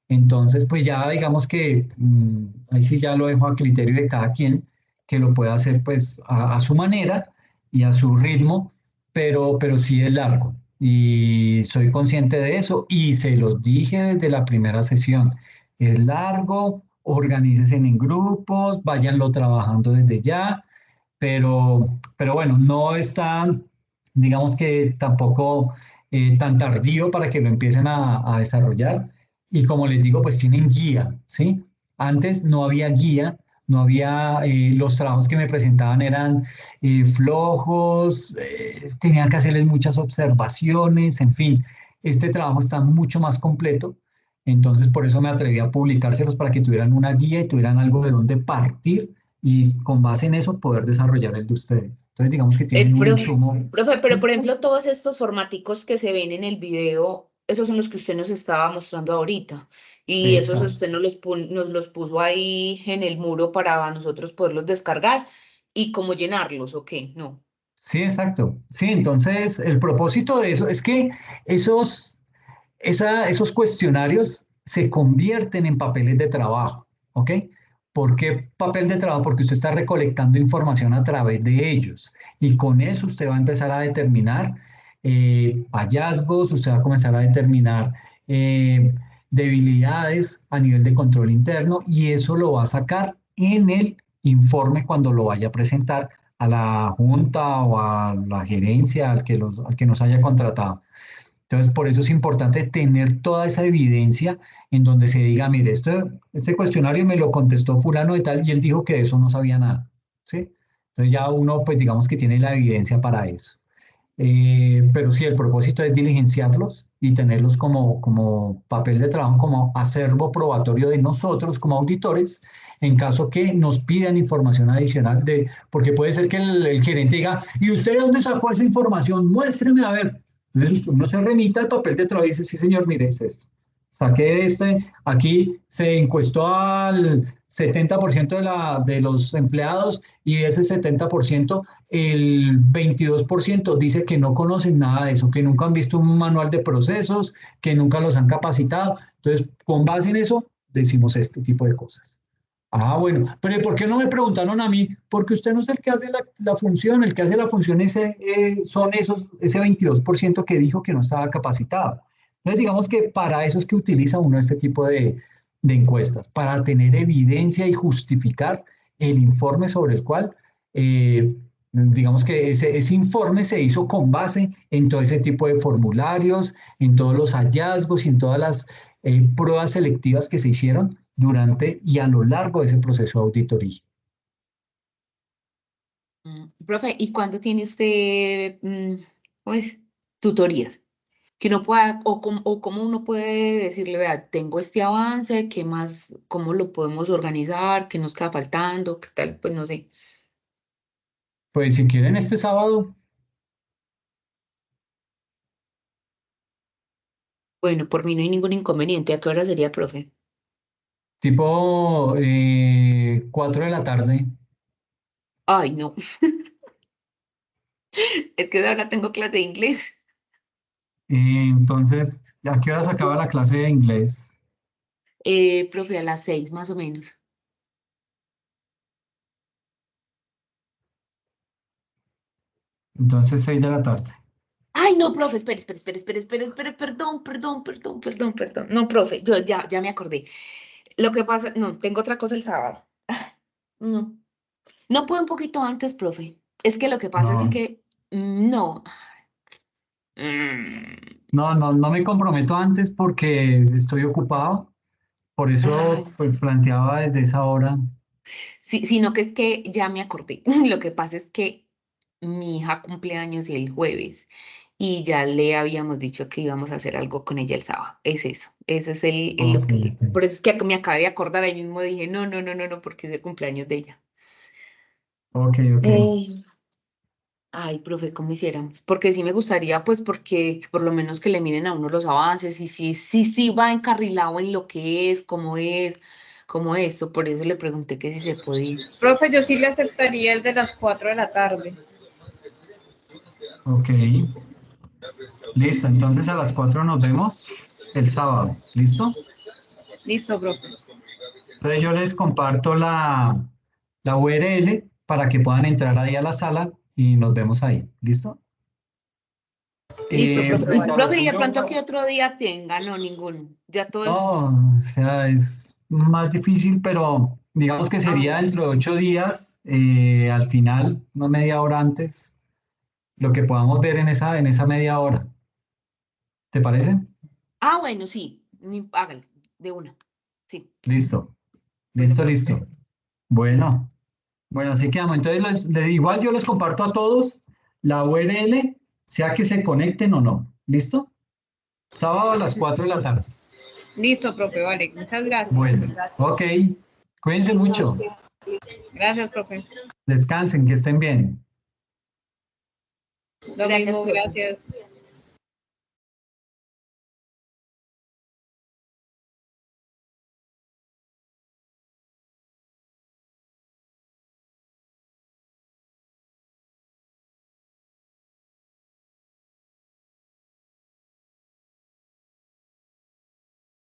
Entonces, pues ya digamos que ahí sí ya lo dejo a criterio de cada quien, que lo pueda hacer pues a su manera y a su ritmo, pero sí es largo. Y soy consciente de eso y se los dije desde la primera sesión. Es largo, organícense en grupos, váyanlo trabajando desde ya, pero bueno, no es tan, digamos que tampoco tan tardío para que lo empiecen a desarrollar. Y como les digo, pues tienen guía, ¿sí? Antes no había guía, no había, los trabajos que me presentaban eran flojos, tenían que hacerles muchas observaciones, en fin, este trabajo está mucho más completo. Entonces, por eso me atreví a publicárselos para que tuvieran una guía y tuvieran algo de dónde partir y con base en eso poder desarrollar el de ustedes. Entonces, digamos que tienen un insumo. Profe, pero ¿sí? por ejemplo, todos estos formáticos que se ven en el video, esos son los que usted nos estaba mostrando ahorita. Y esos Exacto. usted nos los puso ahí en el muro para nosotros poderlos descargar y cómo llenarlos, ¿o qué? No. Sí, exacto. Sí, entonces el propósito de eso es que esos, esos cuestionarios se convierten en papeles de trabajo, ¿ok? ¿Por qué papel de trabajo? Porque usted está recolectando información a través de ellos y con eso usted va a empezar a determinar hallazgos, usted va a comenzar a determinar eh, debilidades a nivel de control interno y eso lo va a sacar en el informe cuando lo vaya a presentar a la junta o a la gerencia, al que nos haya contratado. Entonces, por eso es importante tener toda esa evidencia en donde se diga, mire, este cuestionario me lo contestó fulano de tal y él dijo que de eso no sabía nada, ¿sí? Entonces ya uno, pues digamos que tiene la evidencia para eso. Pero sí, el propósito es diligenciarlos y tenerlos como papel de trabajo, como acervo probatorio de nosotros como auditores, en caso que nos pidan información adicional porque puede ser que el gerente diga, ¿y usted de dónde sacó esa información? Muéstreme a ver. Entonces uno se remite al papel de trabajo y dice, sí señor, mire, es esto. Saqué aquí se encuestó al 70% de los empleados y de ese 70% el 22% dice que no conocen nada de eso, que nunca han visto un manual de procesos, que nunca los han capacitado. Entonces, con base en eso, decimos este tipo de cosas. Ah, bueno, pero ¿y por qué no me preguntaron a mí? Porque usted no es el que hace la función, el que hace la función son ese 22% que dijo que no estaba capacitado. Entonces, digamos que para eso es que utiliza uno este tipo de encuestas, para tener evidencia y justificar el informe sobre el cual, digamos que ese informe se hizo con base en todo ese tipo de formularios, en todos los hallazgos y en todas las pruebas selectivas que se hicieron durante y a lo largo de ese proceso de auditoría. Profe, ¿y cuándo tiene usted, pues, tutorías? Que uno pueda, o cómo uno puede decirle, vea, tengo este avance, ¿qué más, cómo lo podemos organizar, qué nos queda faltando, qué tal, pues no sé. Pues si quieren este sábado, Bueno, por mí no hay ningún inconveniente. ¿A qué hora sería, profe? tipo 4 de la tarde, Ay, no, es que ahora tengo clase de inglés. entonces, ¿a qué hora se acaba la clase de inglés? Profe, a las 6 más o menos. Entonces, 6 de la tarde. Ay, no, profe, espere, perdón. No, profe, yo ya me acordé. Lo que pasa, no, tengo otra cosa el sábado. No, no puedo un poquito antes, profe. Es que lo que pasa es No, que no. Mm, no me comprometo antes porque estoy ocupado. Por Ay, eso, pues planteaba desde esa hora. sí, sino que es que ya me acordé. Lo que pasa es que mi hija cumple años el jueves y ya le habíamos dicho que íbamos a hacer algo con ella el sábado. Es eso. Ese es Ok, lo que. ok. Por eso es que me acabé de acordar ahí mismo. Dije, no, porque es el cumpleaños de ella. Ok, ok. Eh, Ay, profe, ¿cómo hiciéramos? Porque sí me gustaría, pues, porque por lo menos que le miren a uno los avances y sí va encarrilado en lo que es, cómo esto. Por eso le pregunté que si se podía. Profe, yo sí le aceptaría el de las 4 de la tarde. Ok. Listo. Entonces a las 4 nos vemos el sábado. ¿Listo? Listo, profe. Entonces yo les comparto la URL para que puedan entrar ahí a la sala y nos vemos ahí. ¿Listo? Listo, profe, Frente vale. a lo Profe, y de suyo, pronto que otro día tenga, no, ninguno. Ya todo no, es. o sea, es más difícil, pero digamos que Ah, sería dentro de 8 días, al final, no media hora antes, lo que podamos ver en esa media hora. ¿Te parece? bueno, sí, hágale, de una. Sí, Listo, bueno, listo, profe, listo. listo. Bueno, bueno, así quedamos. Entonces, igual yo les comparto a todos la URL, sea que se conecten o no. ¿Listo? Sábado a las 4 de la tarde. Listo, profe, vale. Muchas gracias. Bueno, ok. Cuídense mucho. Gracias, profe. Descansen, que estén bien. Lo Gracias, mismo, profe. gracias.